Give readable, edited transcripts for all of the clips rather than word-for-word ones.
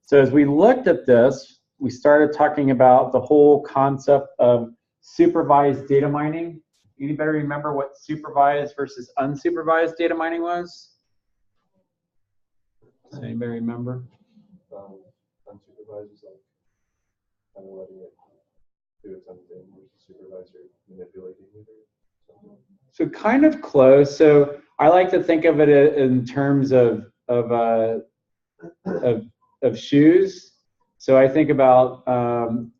So as we looked at this, we started talking about the whole concept of supervised data mining. Anybody remember what supervised versus unsupervised data mining was? Does anybody remember? Unsupervised is like kind of letting it do its own thing, versus supervised manipulating it or something. So kind of close. So I like to think of it in terms of shoes. So I think about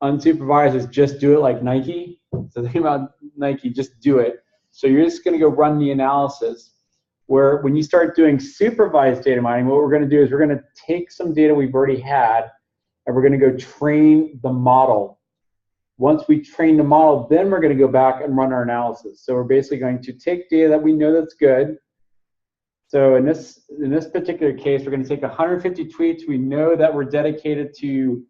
unsupervised is just do it like Nike. So think about Nike, just do it. So you're just going to go run the analysis. Where when you start doing supervised data mining, what we're going to do is we're going to take some data we've already had and we're going to go train the model. Once we train the model, then we're going to go back and run our analysis. So we're basically going to take data that we know that's good. So in this particular case, we're going to take 150 tweets we know that were dedicated to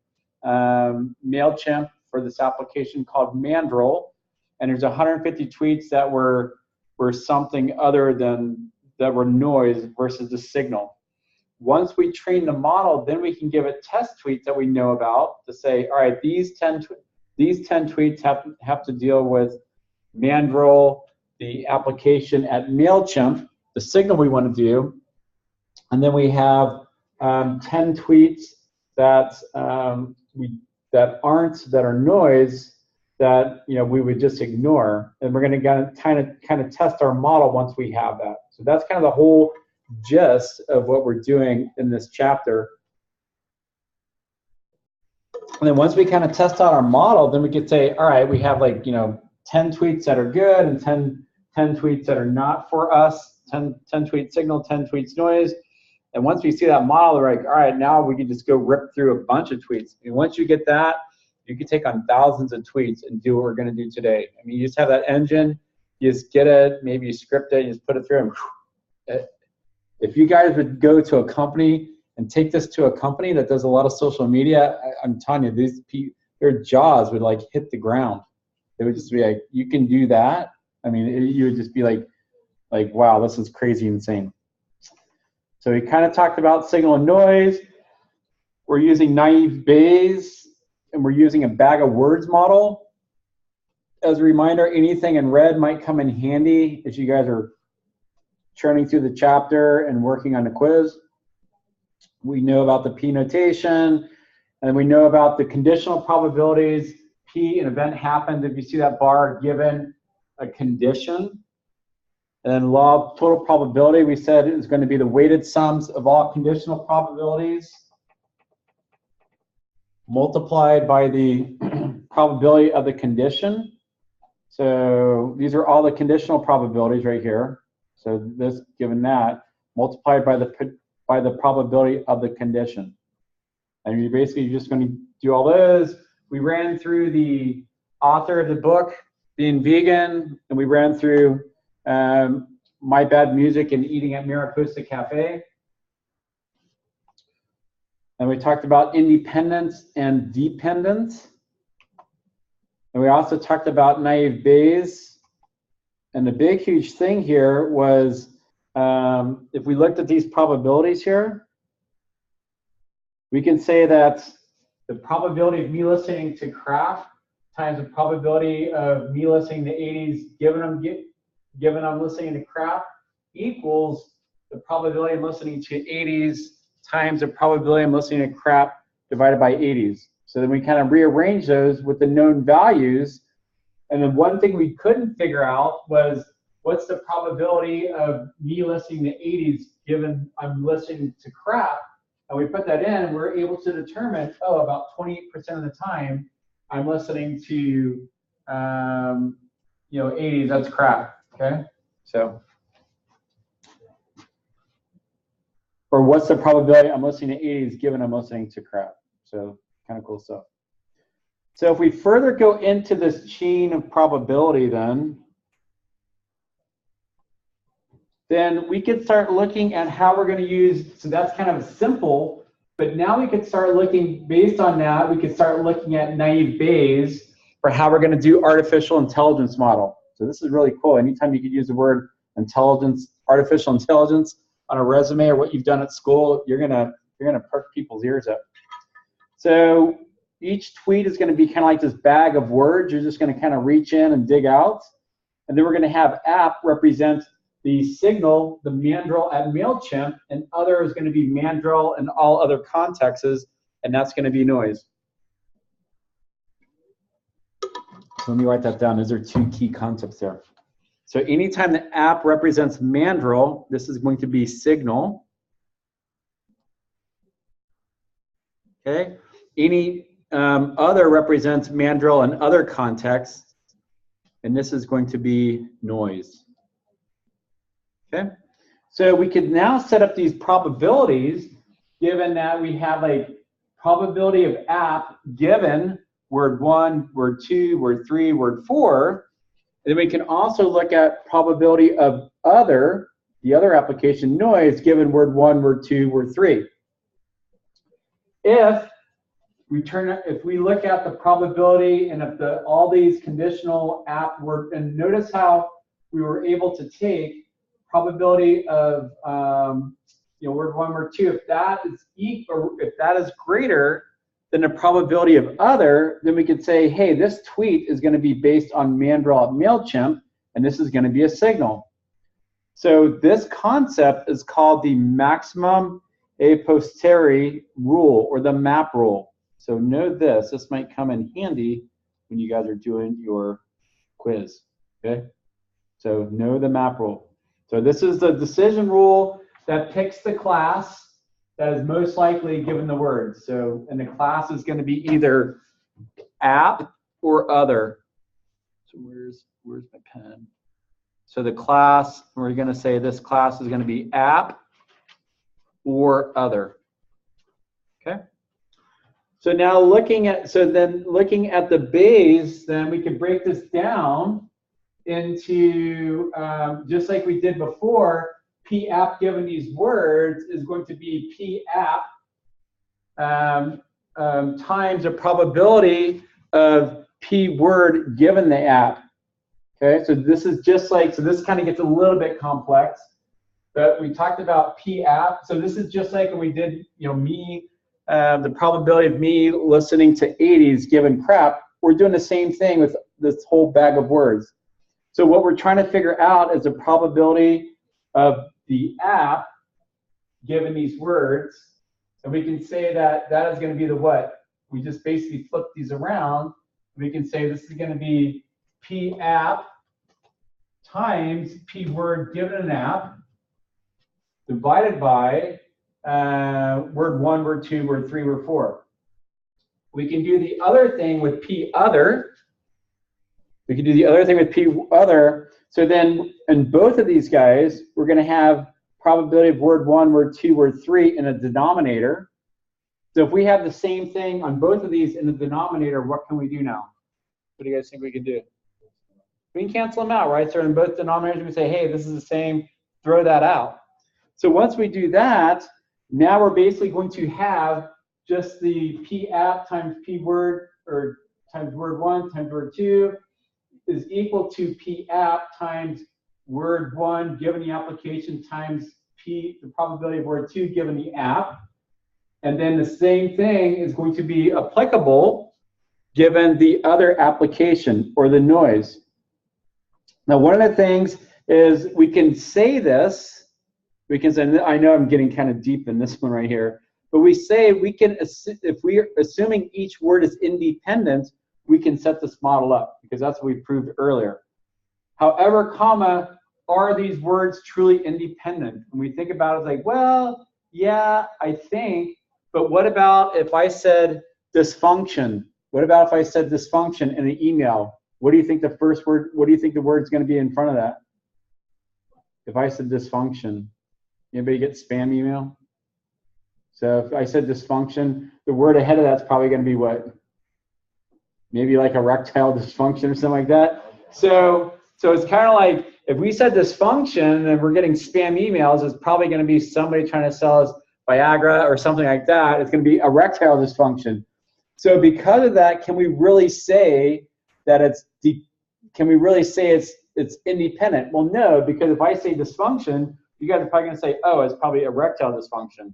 MailChimp for this application called Mandrill, and there's 150 tweets that were something other than that were noise versus the signal. Once we train the model, then we can give it test tweets that we know about to say, all right, these 10 tweets have to deal with Mandrill, the application at MailChimp, the signal we want to do, and then we have 10 tweets that are noise that we would just ignore, and we're going to kind of test our model once we have that. So that's kind of the whole gist of what we're doing in this chapter. And then once we kind of test out our model, then we could say, all right, we have 10 tweets that are good and 10 tweets that are not for us, 10 tweet signal, 10 tweets noise. And once we see that model, we're like, all right, now we can just go rip through a bunch of tweets. And once you get that, you can take on thousands of tweets and do what we're going to do today. I mean, you just have that engine, you just get it, maybe you script it, you just put it through. And if you guys would go to a company and take this to a company that does a lot of social media, I'm telling you, these people, their jaws would hit the ground. They would just be like, you can do that? I mean, you would just be like, wow, this is crazy insane. So we kind of talked about signal and noise. We're using naive Bayes, and we're using a bag of words model. As a reminder, anything in red might come in handy as you guys are churning through the chapter and working on the quiz. We know about the P notation, and we know about the conditional probabilities. P, an event happens if you see that bar given a condition. And then law of total probability, we said is going to be the weighted sums of all conditional probabilities multiplied by the probability of the condition. So these are all the conditional probabilities right here. So this, given that, multiplied by the probability of the condition. And you're basically just going to do all those. We ran through the author of the book, being vegan, and we ran through My Bad Music and eating at Mariposa Cafe. And we talked about independence and dependence. And we also talked about naive Bayes. And the big, huge thing here was if we looked at these probabilities here, we can say that the probability of me listening to Kraft times the probability of me listening to 80s given I'm listening to Kraft equals the probability of listening to 80s times the probability I'm listening to Kraft divided by 80s. So then we kind of rearrange those with the known values. And then one thing we couldn't figure out was what's the probability of me listening to 80s given I'm listening to Kraft. And we put that in, and we're able to determine, oh, about 28% of the time I'm listening to 80s, that's Kraft, okay? So, or what's the probability I'm listening to 80s given I'm listening to Kraft? So kind of cool stuff. So if we further go into this chain of probability then we could start looking at how we're going to use, so that's kind of simple, but now we could start looking, based on that, we could start looking at naive Bayes for how we're going to do artificial intelligence model. So this is really cool. Anytime you could use the word intelligence, artificial intelligence on a resume or what you've done at school, you're gonna perk people's ears up. So each tweet is going to be kind of like this bag of words. You're just going to kind of reach in and dig out. And then we're going to have app represent the signal, the mandrel at MailChimp, and other is going to be mandrel and all other contexts, and that's going to be noise. So let me write that down. Those are two key concepts there. So anytime the app represents mandrel, this is going to be signal. Okay. Any other represents mandrel and other contexts, and this is going to be noise. Okay. So we could now set up these probabilities, given that we have a probability of app given word 1, word 2, word 3, word 4. And then we can also look at probability of other, the other application noise, given word 1, word 2, word 3. If we look at the probability and if all these conditional app work, and notice how we were able to take probability of word 1, word 2, if that is equal, or if that is greater than the probability of other, then we could say, hey, this tweet is going to be based on mandrel at MailChimp, and this is going to be a signal. So this concept is called the maximum a posteriori rule, or the MAP rule. So know this. This might come in handy when you guys are doing your quiz. Okay? So know the MAP rule. So this is the decision rule that picks the class that is most likely given the word. So, and the class is going to be either app or other. So where's my pen? So the class, we're going to say this class is going to be app or other. Okay. So now looking at the base, then we can break this down into just like we did before. P app given these words is going to be P app times the probability of P word given the app. Okay, so this is just like, so this kind of gets a little bit complex, but we talked about P app. So this is just like when we did, the probability of me listening to 80s given crap. We're doing the same thing with this whole bag of words. So what we're trying to figure out is the probability of the app given these words, and we can say that that is going to be the what? We just basically flip these around. We can say this is going to be P app times P word given an app divided by word 1, word 2, word 3, word 4. We can do the other thing with P other. We can do the other thing with P other. So then in both of these guys, we're going to have probability of word 1, word 2, word 3 in a denominator. So if we have the same thing on both of these in the denominator, what can we do now? What do you guys think we can do? We can cancel them out, right? So in both denominators, we say, hey, this is the same, throw that out. So once we do that, now we're basically going to have just the P app times P word, or times word 1 times word 2 is equal to P app times word 1 given the application times P, the probability of word 2 given the app. And then the same thing is going to be applicable given the other application or the noise. Now, one of the things is we can say this, we can say, I know I'm getting kind of deep in this one right here, but we say we can, if we're assuming each word is independent, we can set this model up because that's what we proved earlier. However, comma, are these words truly independent? And we think about it like, well, yeah, I think, but what about if I said dysfunction? What about if I said dysfunction in an email? What do you think the first word, what do you think the word's going to be in front of that? If I said dysfunction, anybody get spam email? So if I said dysfunction, the word ahead of that's probably going to be what? Maybe like erectile dysfunction or something like that. So it's kind of like if we said dysfunction and we're getting spam emails, it's probably going to be somebody trying to sell us Viagra or something like that. It's going to be erectile dysfunction. So because of that, can we really say that it's independent? Well, no, because if I say dysfunction, you guys are probably going to say, oh, it's probably erectile dysfunction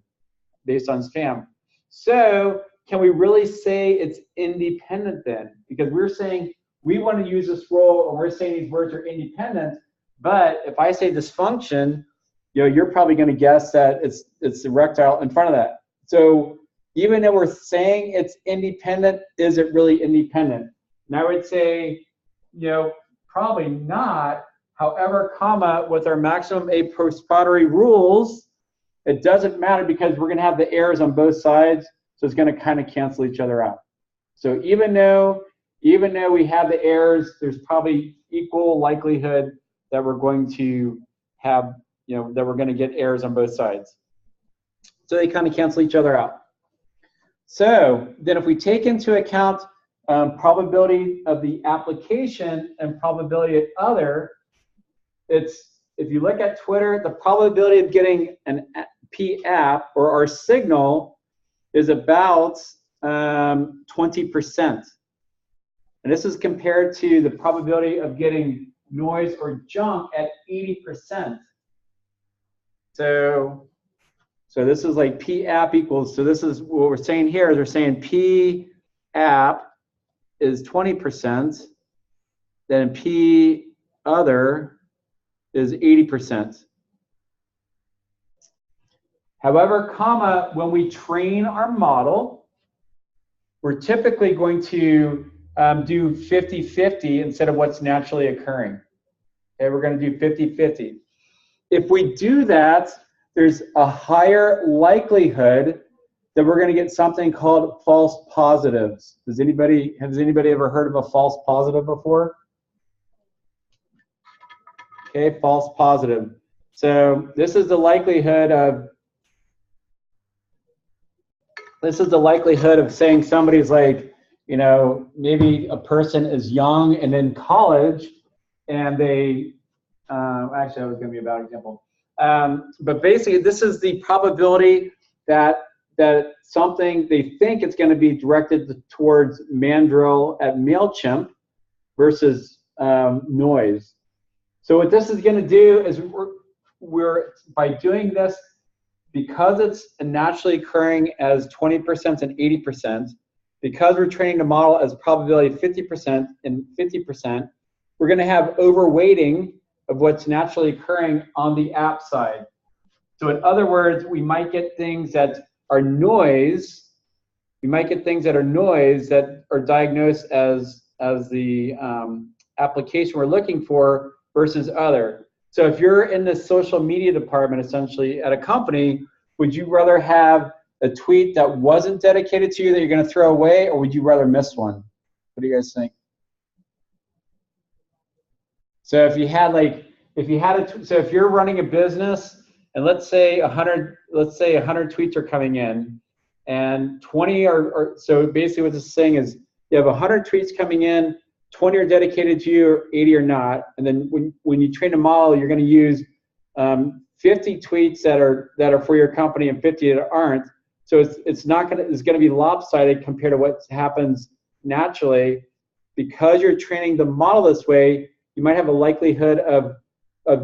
based on spam. So can we really say it's independent then? Because we're saying we want to use this role, and we're saying these words are independent. But if I say dysfunction, you're probably going to guess that it's erectile in front of that. So even though we're saying it's independent, is it really independent? And I would say, probably not. However, with our maximum a postprodatory rules, it doesn't matter because we're going to have the errors on both sides, so it's going to kind of cancel each other out. So even though we have the errors, there's probably equal likelihood that we're going to have, that we're going to get errors on both sides. So they kind of cancel each other out. So then if we take into account probability of the application and probability of other, if you look at Twitter, the probability of getting an P app or our signal is about 20%. And this is compared to the probability of getting noise or junk at 80%. So this is like P app equals, so this is what we're saying here is we're saying P app is 20%, then P other is 80%. However, when we train our model, we're typically going to do 50-50 instead of what's naturally occurring. Okay, we're going to do 50-50. If we do that, there's a higher likelihood that we're going to get something called false positives. Has anybody ever heard of a false positive before? Okay, false positive. So this is the likelihood of saying somebody's like, maybe a person is young and in college, and they, actually that was going to be a bad example. But basically, this is the probability that something they think it's going to be directed towards mandrill at MailChimp versus noise. So what this is going to do is we're by doing this, because it's naturally occurring as 20% and 80%, because we're training the model as probability 50% and 50%, we're going to have overweighting of what's naturally occurring on the app side. So in other words, we might get things that are noise. We might get things that are noise that are diagnosed as the application we're looking for versus other. So if you're in the social media department, essentially at a company, would you rather have a tweet that wasn't dedicated to you that you're going to throw away, or would you rather miss one? What do you guys think? So if if you're running a business, and let's say 100 tweets are coming in, and 20 are so basically what this is saying is you have 100 tweets coming in, 20 are dedicated to you, or 80 are not. And then when you train a model, you're going to use 50 tweets that are for your company and 50 that aren't. So it's going to be lopsided compared to what happens naturally. Because you're training the model this way, you might have a likelihood of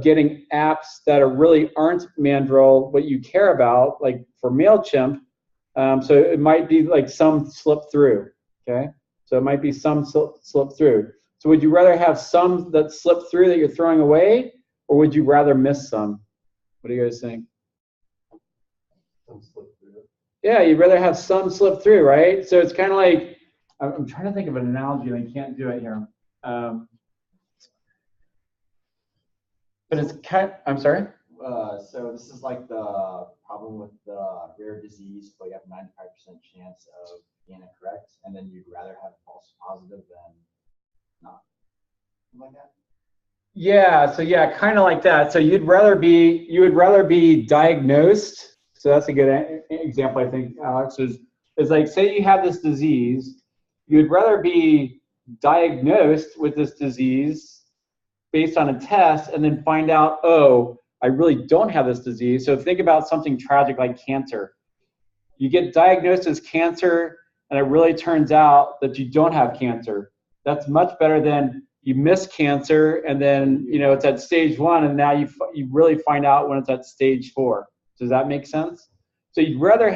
getting apps that really aren't mandrill what you care about, like for MailChimp. So it might be like some slip through. Okay. So it might be some slip through. So would you rather have some that slip through that you're throwing away, or would you rather miss some? What do you guys think? Some slip through. Yeah, you'd rather have some slip through, right? So it's kind of like, I'm trying to think of an analogy and I can't do it here. But it's I'm sorry? So this is like the problem with the rare disease, but you have 95% chance of being correct, and then you'd rather have false positive than not. Something like that? Yeah, so yeah, kind of like that. So you would rather be diagnosed. So that's a good example, I think, Alex, is like, say you have this disease, you'd rather be diagnosed with this disease based on a test and then find out, oh, I really don't have this disease. So think about something tragic like cancer. You get diagnosed as cancer and it really turns out that you don't have cancer. That's much better than you miss cancer and then it's at stage 1 and now you really find out when it's at stage 4. Does that make sense? So you'd rather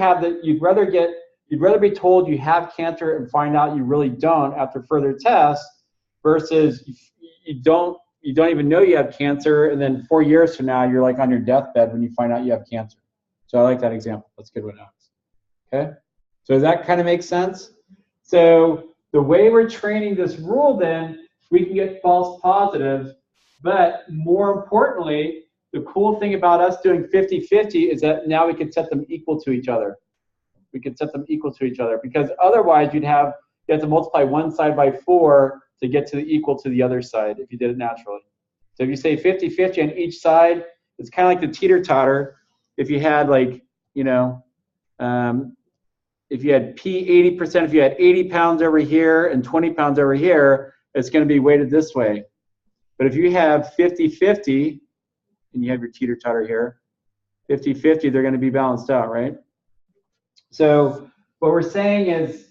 you'd rather be told you have cancer and find out you really don't after further tests versus you don't even know you have cancer, and then 4 years from now you're like on your deathbed when you find out you have cancer. So I like that example. That's a good one, Alex. Okay, so does that kind of make sense? So the way we're training this rule, then we can get false positives, but more importantly, the cool thing about us doing 50-50 is that now we can set them equal to each other. We can set them equal to each other, because otherwise you have to multiply one side by 4 to get to the equal to the other side if you did it naturally. So if you say 50-50 on each side, it's kind of like the teeter-totter. If you had like, you know, if you had P 80%, if you had 80 pounds over here and 20 pounds over here, it's going to be weighted this way. But if you have 50-50, and you have your teeter-totter here, 50-50, they're going to be balanced out, right? So what we're saying is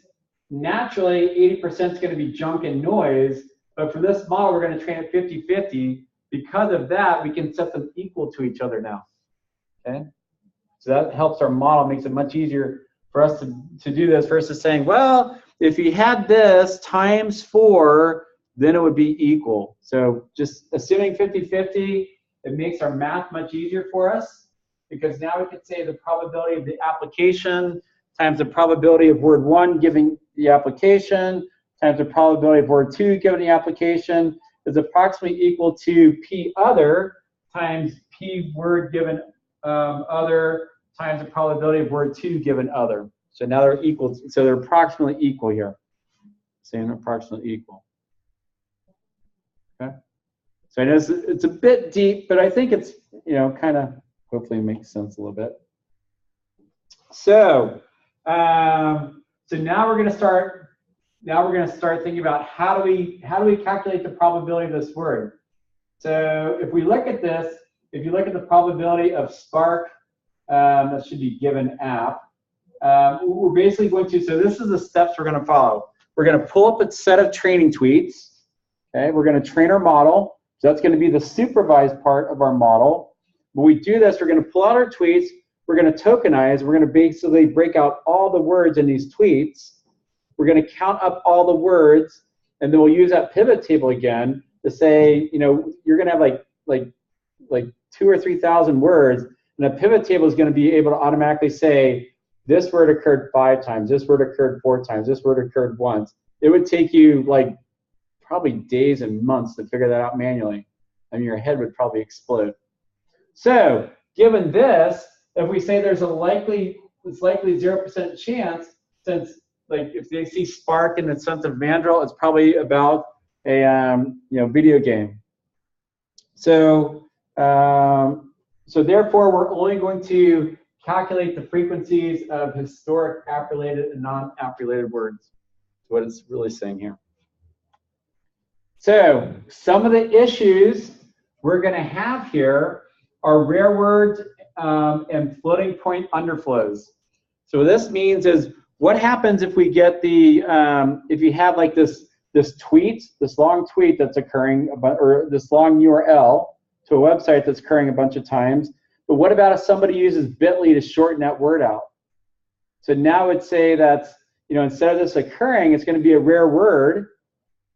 naturally 80% is going to be junk and noise, but for this model, we're going to train it 50-50. Because of that, we can set them equal to each other now, okay? So that helps our model, makes it much easier for us to do this versus saying, well, if you had this times 4, then it would be equal. So just assuming 50-50, it makes our math much easier for us, because now we can say the probability of the application times the probability of word 1 giving the application times the probability of word 2 given the application is approximately equal to P other times P word given other times the probability of word 2 given other. So now they're equal, so they're approximately equal here. Saying approximately equal. Okay. So I know it's a bit deep, but I think it's, you know, kind of hopefully makes sense a little bit. So, so now we're going to start. Now we're going to start thinking about how do we calculate the probability of this word. So if we look at this, if you look at the probability of Spark, that should be given app. We're basically going to, so this is the steps we're going to follow. We're going to pull up a set of training tweets. Okay, we're going to train our model. So that's going to be the supervised part of our model. When we do this, we're going to pull out our tweets. We're going to tokenize. We're going to basically break out all the words in these tweets. We're going to count up all the words, and then we'll use that pivot table again to say, you know, you're going to have like 2,000 or 3,000 words, and a pivot table is going to be able to automatically say, this word occurred 5 times, this word occurred 4 times, this word occurred once. It would take you like probably days and months to figure that out manually. I mean, your head would probably explode. So given this, if we say there's a likely 0% chance, since like if they see Spark in the sense of Mandrill, it's probably about a you know, video game. So so therefore we're only going to calculate the frequencies of historic app-related and non-app-related words. That's what it's really saying here. So some of the issues we're going to have here are rare words and floating point underflows. So what this means is, what happens if we get the if you have like this tweet, this long tweet that's occurring, or this long URL to a website that's occurring a bunch of times? But what about if somebody uses bit.ly to shorten that word out? So now it's say that's, you know, instead of this occurring, it's going to be a rare word.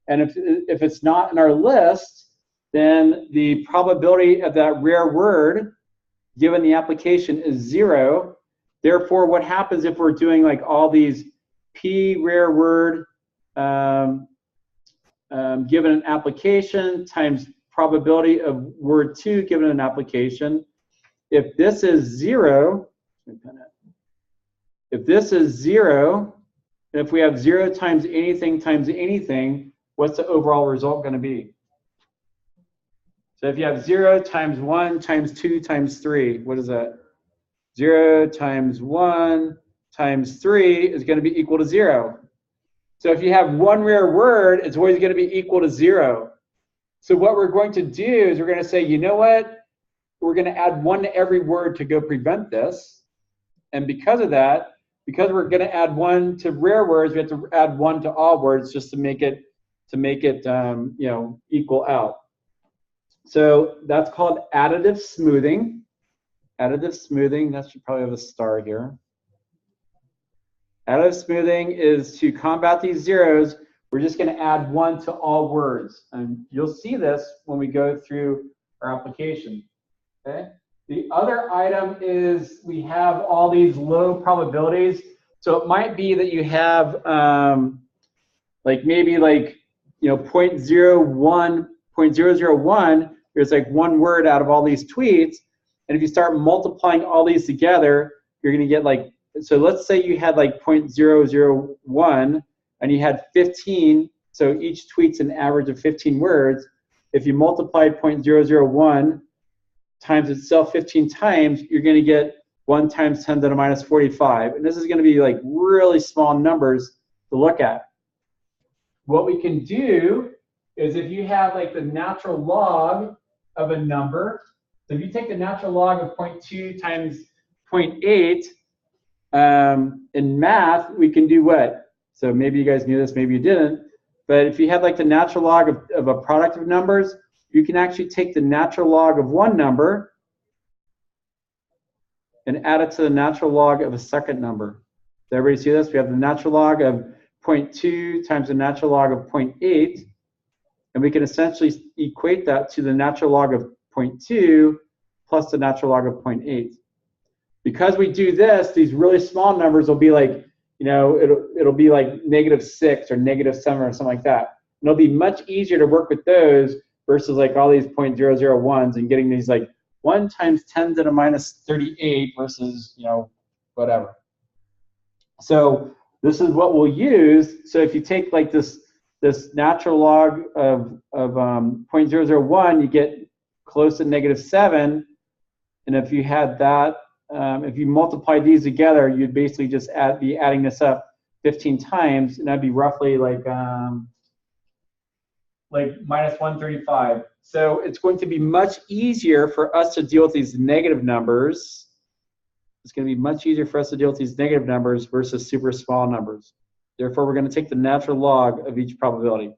And if it's not in our list, then the probability of that rare word given the application is 0. Therefore, what happens if we're doing like all these P rare word given an application times probability of word 2 given an application? If this is 0, if this is 0, and if we have 0 times anything, what's the overall result going to be? So if you have 0 times 1 times 2 times 3, what is that? 0 times 1 times 3 is going to be equal to 0. So if you have one rare word, it's always going to be equal to 0. So what we're going to do is we're going to say, you know what? We're going to add 1 to every word to go prevent this. And because of that, because we're going to add 1 to rare words, we have to add 1 to all words just to make it you know, equal out. So that's called additive smoothing. Additive smoothing, that should probably have a star here. Additive smoothing is to combat these zeros. We're just going to add 1 to all words. And you'll see this when we go through our application. Okay. The other item is we have all these low probabilities. So it might be that you have like maybe like, you know, 0.01, 0.001, there's like one word out of all these tweets. And if you start multiplying all these together, you're going to get like, so let's say you had like 0.001 and you had 15. So each tweet's an average of 15 words. If you multiply 0.001 times itself 15 times, you're going to get 1 times 10 to the minus 45. And this is going to be like really small numbers to look at. What we can do is if you have like the natural log of a number, so if you take the natural log of 0.2 times 0.8, in math, we can do what? So maybe you guys knew this, maybe you didn't. But if you have like the natural log of a product of numbers, you can actually take the natural log of one number and add it to the natural log of a second number. Does everybody see this? We have the natural log of 0.2 times the natural log of 0.8, and we can essentially equate that to the natural log of 0.2 plus the natural log of 0.8. Because we do this, these really small numbers will be like, you know, it'll be like -6 or -7 or something like that. And it'll be much easier to work with those versus like all these 0.001s and getting these like 1 times 10 to the minus 38 versus, you know, whatever. So this is what we'll use. So if you take like this natural log of 0.001, you get close to -7. And if you had that, if you multiply these together, you'd basically just be adding this up 15 times, and that'd be roughly like minus 135. So it's going to be much easier for us to deal with these negative numbers. It's going to be much easier for us to deal with these negative numbers versus super small numbers. Therefore, we're going to take the natural log of each probability.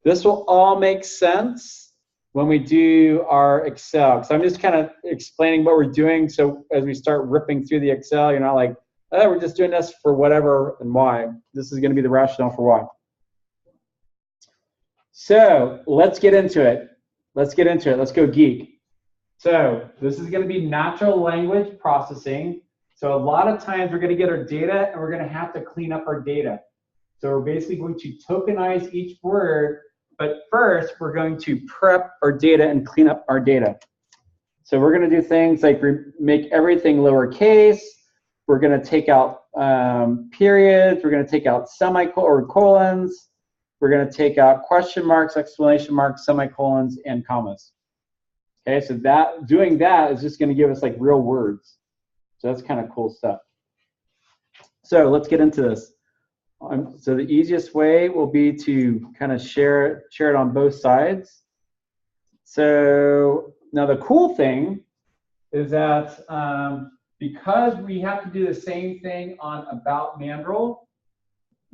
This will all make sense when we do our Excel. So I'm just kind of explaining what we're doing. So as we start ripping through the Excel, you're not like, oh, we're just doing this for whatever and why. This is going to be the rationale for why. So let's get into it. Let's get into it. Let's go geek. So this is going to be natural language processing. So a lot of times we're going to get our data and we're going to have to clean up our data. So we're basically going to tokenize each word, but first we're going to prep our data and clean up our data. So we're going to do things like make everything lowercase. We're going to take out periods. We're going to take out semicolons. We're going to take out question marks, exclamation marks, semicolons, and commas. Okay, so doing that is just going to give us like real words. So that's kind of cool stuff. So let's get into this. So the easiest way will be to kind of share it on both sides. So now the cool thing is that because we have to do the same thing on about Mandrill,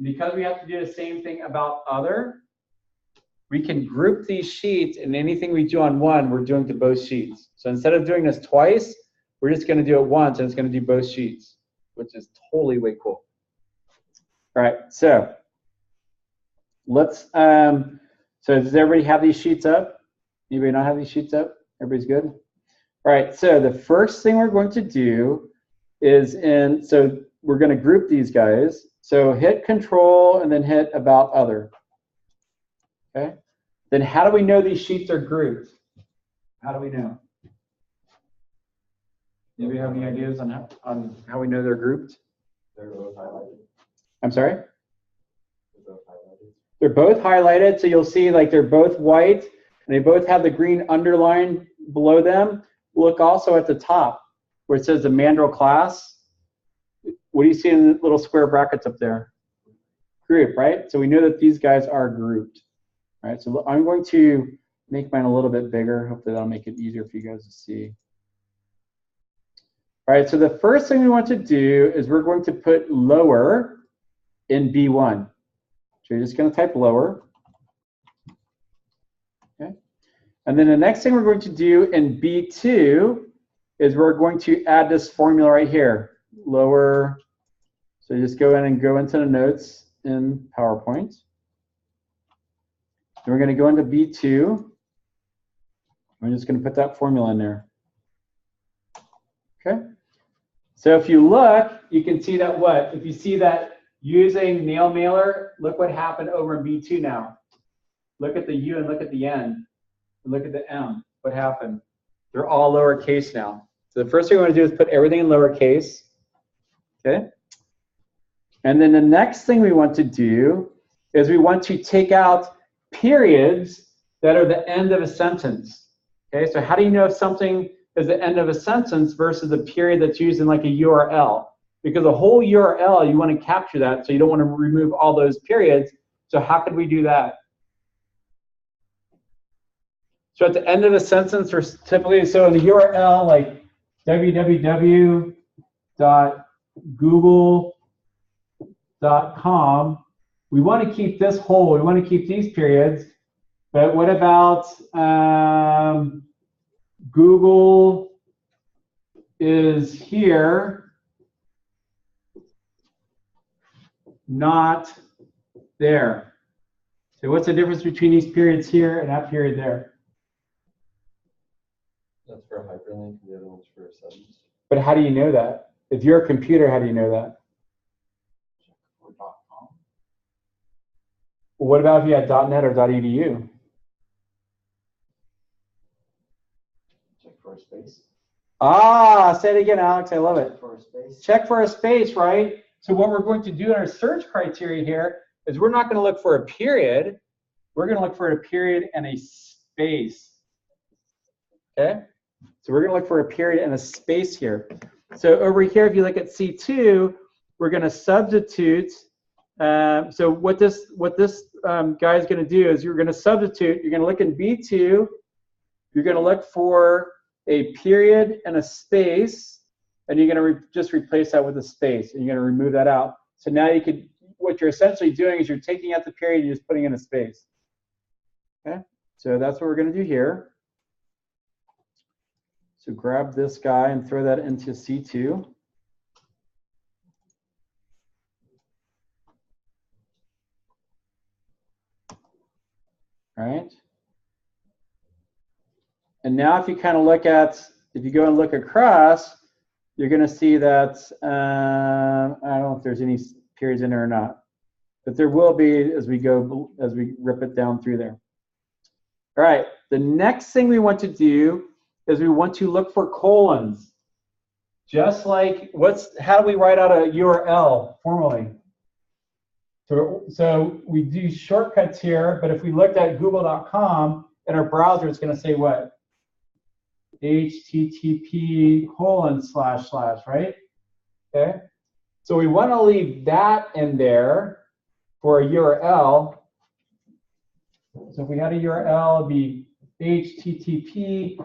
because we have to do the same thing about other, we can group these sheets, and anything we do on one, we're doing to both sheets. So instead of doing this twice, we're just going to do it once, and it's going to do both sheets, which is totally way cool. All right, so let's, so does everybody have these sheets up? Anybody not have these sheets up? Everybody's good? All right, so the first thing we're going to do is so we're going to group these guys. So hit Control and then hit About Other. Okay. Then how do we know these sheets are grouped? How do we know? Anybody have any ideas on how we know they're grouped? They're both highlighted. I'm sorry? They're both highlighted. They're both highlighted, so you'll see like they're both white and they both have the green underline below them. Look also at the top where it says the Mandrill class. What do you see in the little square brackets up there? Group, right? So we know that these guys are grouped. All right, so I'm going to make mine a little bit bigger. Hopefully that'll make it easier for you guys to see. All right, so the first thing we want to do is we're going to put lower in B1. So you're just going to type lower. Okay. And then the next thing we're going to do in B2 is we're going to add this formula right here. Lower So just go in and go into the notes in PowerPoint. And we're going to go into B2. I'm just going to put that formula in there. Okay. So if you look, you can see that what? If you see that using nail mailer, look what happened over in B2 now. Look at the U and look at the N. And look at the M. What happened? They're all lowercase now. So the first thing we want to do is put everything in lowercase. Okay. And then the next thing we want to do is we want to take out periods that are the end of a sentence. Okay, so how do you know if something is the end of a sentence versus a period that's used in like a URL? Because a whole URL, you want to capture that, so you don't want to remove all those periods. So how could we do that? So at the end of a sentence, we're typically, so in the URL, like www.google.com, we want to keep this whole, we want to keep these periods, but what about Google is here, not there. So what's the difference between these periods here and that period there? That's for a hyperlink, and the other one's for a sentence. But how do you know that? If you're a computer, how do you know that? .com. Well, what about if you had .net or .edu? Check for a space. Ah, say it again, Alex. I love it. Check for a space. Check for a space, right? So what we're going to do in our search criteria here is we're not going to look for a period. We're going to look for a period and a space. Okay? So we're going to look for a period and a space here. So over here, if you look at C2, we're going to substitute. So what this guy is going to do is you're going to substitute. You're going to look in B2. You're going to look for a period and a space, and you're going to just replace that with a space, and you're going to remove that out. So now you could, what you're essentially doing is you're taking out the period and you're just putting in a space. Okay? So that's what we're going to do here. So grab this guy and throw that into C2. All right. And now if you kind of look at, if you go and look across, you're going to see that, I don't know if there's any periods in there or not, but there will be as we go, as we rip it down through there. All right, the next thing we want to do is we want to look for colons. Just like, how do we write out a URL formally? So we do shortcuts here, but if we looked at google.com in our browser, it's going to say what? http:// right? Okay. So we want to leave that in there for a URL. So if we had a URL, it'd be http://.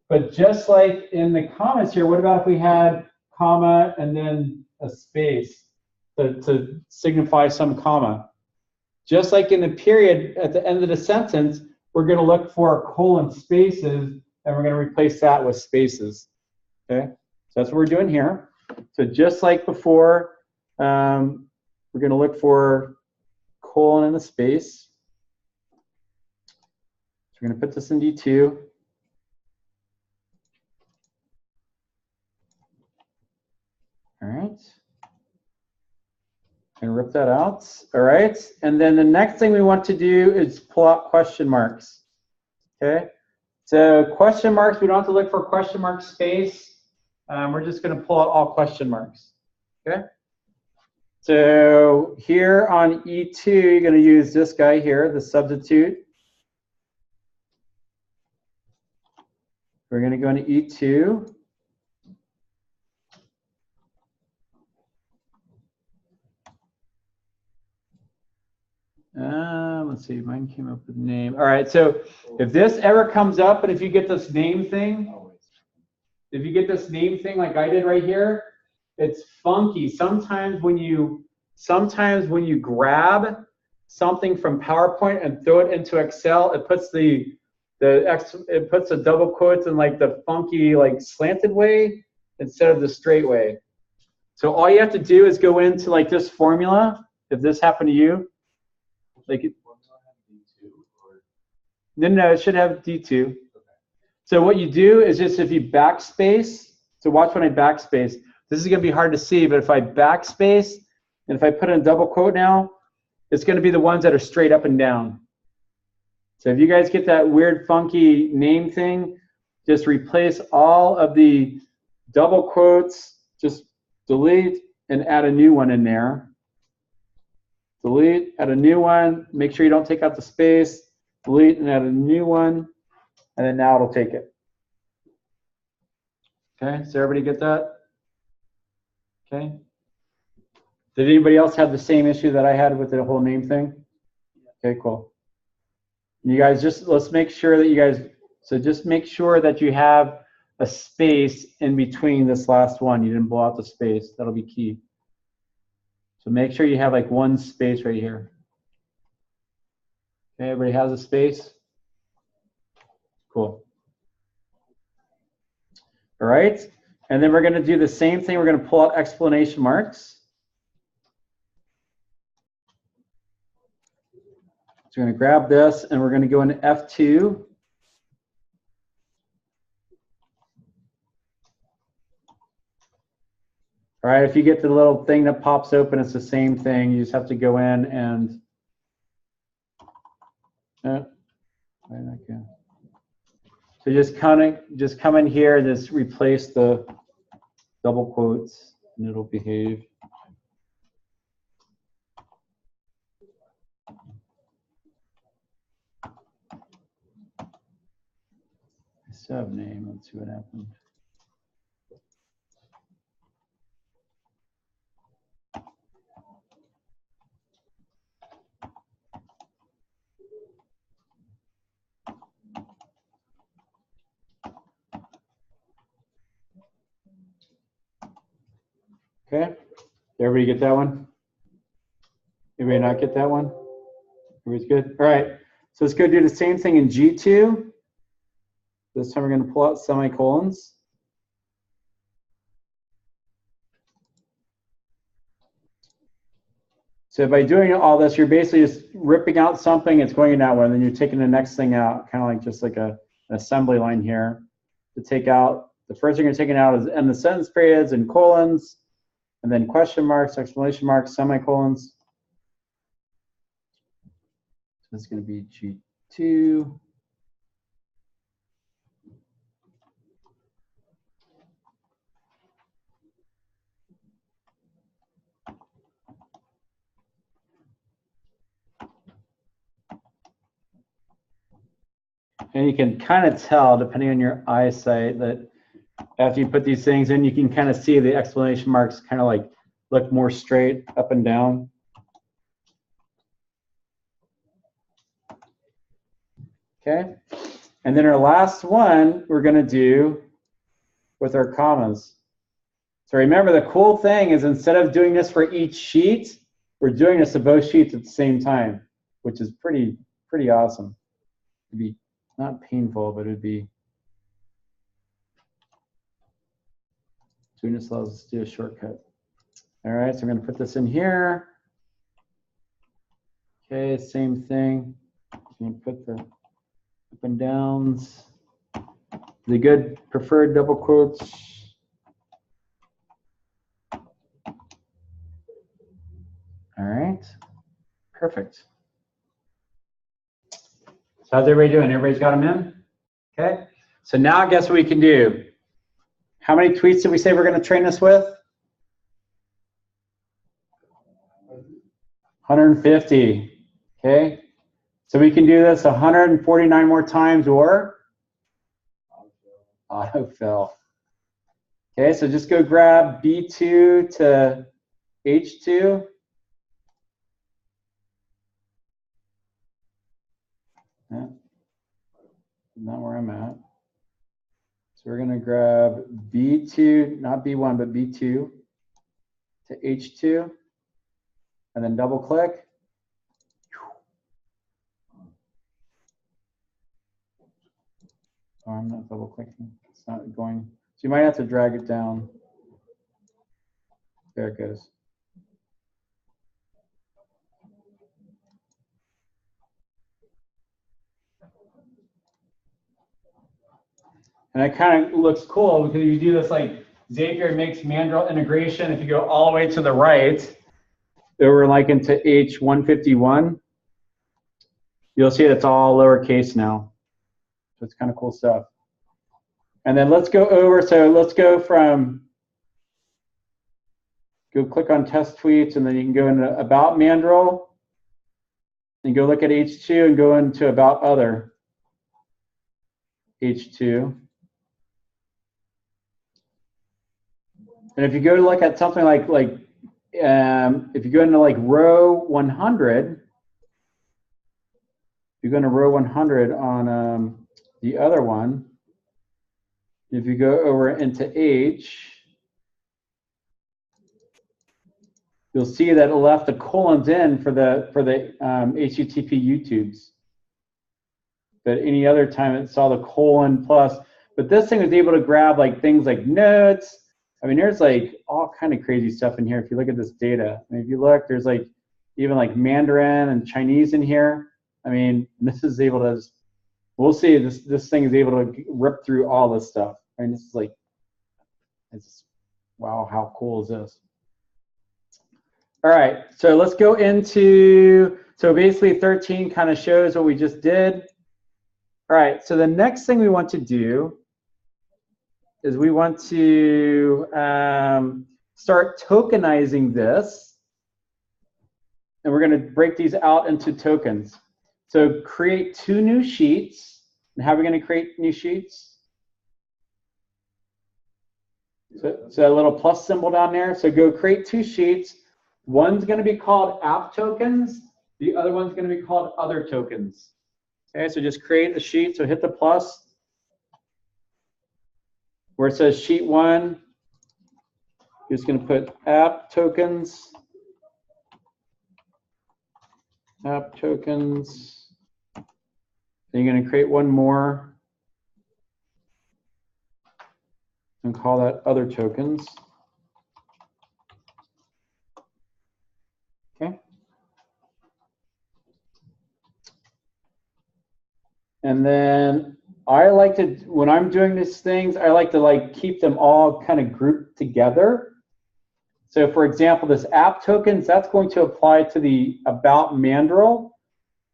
But just like in the comments here, what about if we had comma and then a space to signify some comma? Just like in the period at the end of the sentence, we're going to look for colon spaces, and we're going to replace that with spaces. Okay, so that's what we're doing here. So just like before, we're going to look for colon and a space. So we're going to put this in D2. All right. And rip that out. All right. And then the next thing we want to do is pull out question marks. Okay. So question marks, we don't have to look for question mark space. We're just going to pull out all question marks. Okay. So here on E2, you're going to use this guy here, the substitute. We're going to go into E2. Let's see, mine came up with name. All right, so if this ever comes up, and if you get this name thing, like I did right here, it's funky. Sometimes when you grab something from PowerPoint and throw it into Excel, it puts the double quotes in like the funky, like slanted way instead of the straight way. So all you have to do is go into like this formula. If this happened to you, like no, it should have D2. So what you do is just if you backspace, so watch when I backspace. This is going to be hard to see, but if I backspace and if I put in a double quote now, it's going to be the ones that are straight up and down. So if you guys get that weird funky name thing, just replace all of the double quotes, just delete and add a new one in there. Delete, add a new one, make sure you don't take out the space, delete and add a new one, and then now it'll take it. Okay, so everybody get that? Okay. Did anybody else have the same issue that I had with the whole name thing? Okay, cool. You guys just, let's make sure that you guys, so just make sure that you have a space in between this last one. You didn't blow out the space. That'll be key. So make sure you have like one space right here. Okay, everybody has a space? Cool. All right, and then we're going to do the same thing. We're going to pull out exclamation marks. So we're going to grab this and we're going to go into F2. All right, if you get the little thing that pops open, it's the same thing. You just have to go in and so just come in here and just replace the double quotes and it'll behave. Sub name, let's see what happened. Okay, did everybody get that one? Anybody not get that one? Everybody's good? All right, so let's go do the same thing in G2. This time we're going to pull out semicolons. So by doing all this, you're basically just ripping out something, it's going in that one, and then you're taking the next thing out, kind of like just like an assembly line here. To take out, the first thing you're taking out is end the sentence periods and colons, and then question marks, exclamation marks, semicolons. So it's going to be G2. And you can kind of tell, depending on your eyesight, that after you put these things in, you can kind of see the exclamation marks kind of like look more straight up and down. Okay, and then our last one we're going to do with our commas. So remember, the cool thing is instead of doing this for each sheet, we're doing this to both sheets at the same time, which is pretty awesome. It'd be not painful, but it'd be. Doing this allows us to do a shortcut. All right, so I'm going to put this in here. Okay, same thing. I'm going to put the up and downs. The good preferred double quotes. All right, perfect. So how's everybody doing? Everybody's got them in? Okay, so now guess what we can do? How many tweets did we say we're going to train this with? 150. Okay, so we can do this 149 more times or autofill. Okay, so just go grab B2 to H2. Yeah. Not where I'm at. So we're going to grab B2, not B1, but B2 to H2, and then double click. Oh, I'm not double clicking. It's not going. So you might have to drag it down. There it goes. And it kind of looks cool because you do this like Zapier makes mandrel integration. If you go all the way to the right, over like into H151, you'll see it's all lowercase now. So it's kind of cool stuff. And then let's go over, so let's go from, go click on test tweets, and then you can go into about mandrel, and go look at H2 and go into about other H2. And if you go to look at something like if you go into like row 100, if you go into row 100 on the other one, if you go over into H, you'll see that it left the colons in for the HTTP YouTubes. But any other time it saw the colon plus. But this thing was able to grab like things like notes. I mean, there's like all kind of crazy stuff in here. If you look at this data, I mean, if you look, there's like even like Mandarin and Chinese in here. I mean, this is able to, we'll see, this thing is able to rip through all this stuff. I mean, this is like, it's, wow, how cool is this? All right, so let's go into, so basically 13 kind of shows what we just did. All right, so the next thing we want to do is we want to start tokenizing this, and we're going to break these out into tokens. So create 2 new sheets. And how are we going to create new sheets? So that little plus symbol down there. So go create 2 sheets. One's going to be called app tokens. The other one's going to be called other tokens. Okay, so just create a sheet. So hit the plus where it says sheet 1. You're just going to put app tokens. App tokens. Then you're going to create one more and call that other tokens. Okay. And then I like to, when I'm doing these things, I like to like keep them all kind of grouped together. So for example, this app tokens, that's going to apply to the about mandrel,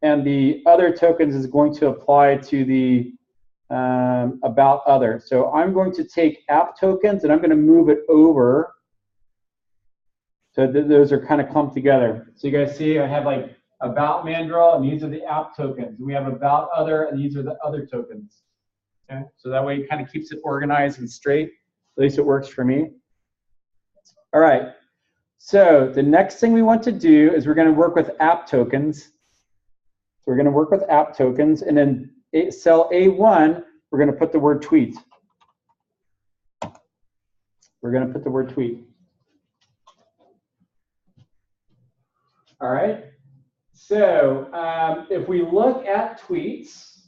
and the other tokens is going to apply to the about other. So I'm going to take app tokens and I'm going to move it over so those are kind of clumped together. So you guys see I have like about mandrel, and these are the app tokens. We have about other, and these are the other tokens. Okay, so that way it kind of keeps it organized and straight. At least it works for me. All right, so the next thing we want to do is we're going to work with app tokens. So we're going to work with app tokens, and then cell A1, we're going to put the word tweet. We're going to put the word tweet. All right. So if we look at tweets,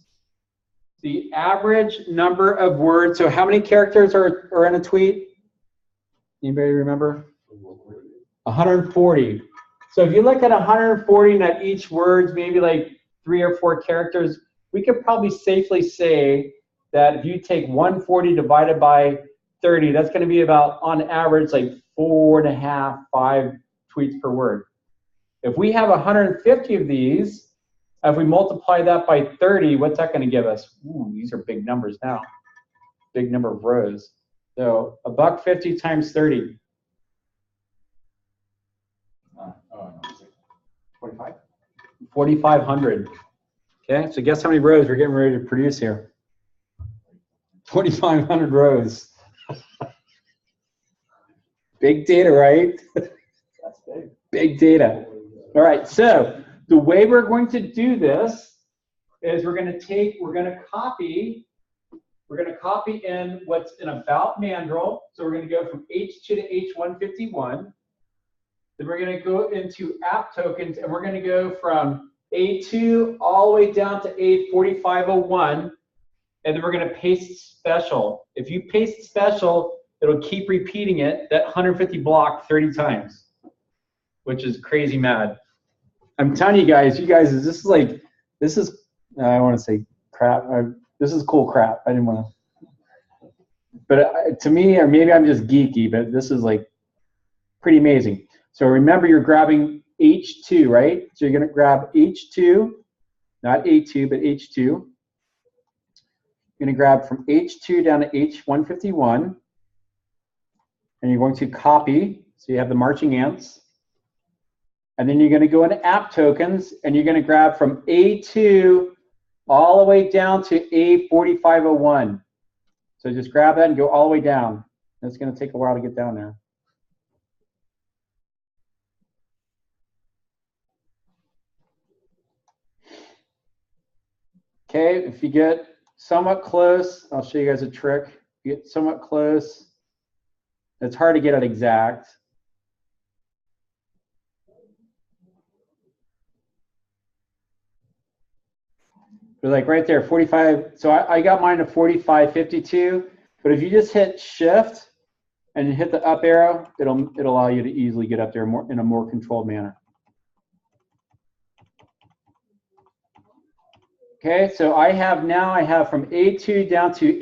the average number of words, so how many characters are in a tweet? Anybody remember? 140. So if you look at 140 and at each word's maybe like 3 or 4 characters, we could probably safely say that if you take 140 divided by 30, that's going to be about, on average, like 4.5, 5 tweets per word. If we have 150 of these, if we multiply that by 30, what's that going to give us? Ooh, these are big numbers now. Big number of rows. So $1.50 times 30. 45? 4,500. Okay, so guess how many rows we're getting ready to produce here? 4,500 rows. Big data, right? That's big. Big data. All right, so the way we're going to do this is we're going to copy in what's in about mandrel. So we're going to go from H2 to H151. Then we're going to go into app tokens, and we're going to go from A2 all the way down to A4501, and then we're going to paste special. If you paste special, it'll keep repeating it, that 150 block 30 times, which is crazy mad. I'm telling you guys, this is, I don't want to say crap. This is cool crap. I didn't want to, but to me, or maybe I'm just geeky, but this is like pretty amazing. So remember, you're grabbing H2, right? So you're going to grab H2, not A2, but H2. You're going to grab from H2 down to H151, and you're going to copy. So you have the marching ants. And then you're going to go into app tokens, and you're going to grab from A2 all the way down to A4501. So just grab that and go all the way down. It's going to take a while to get down there. Okay, if you get somewhat close, I'll show you guys a trick. You get somewhat close. It's hard to get it exact. But like right there, 45. So I got mine to 45.52. But if you just hit Shift and you hit the up arrow, it'll allow you to easily get up there in a more controlled manner. Okay, so I have from A2 down to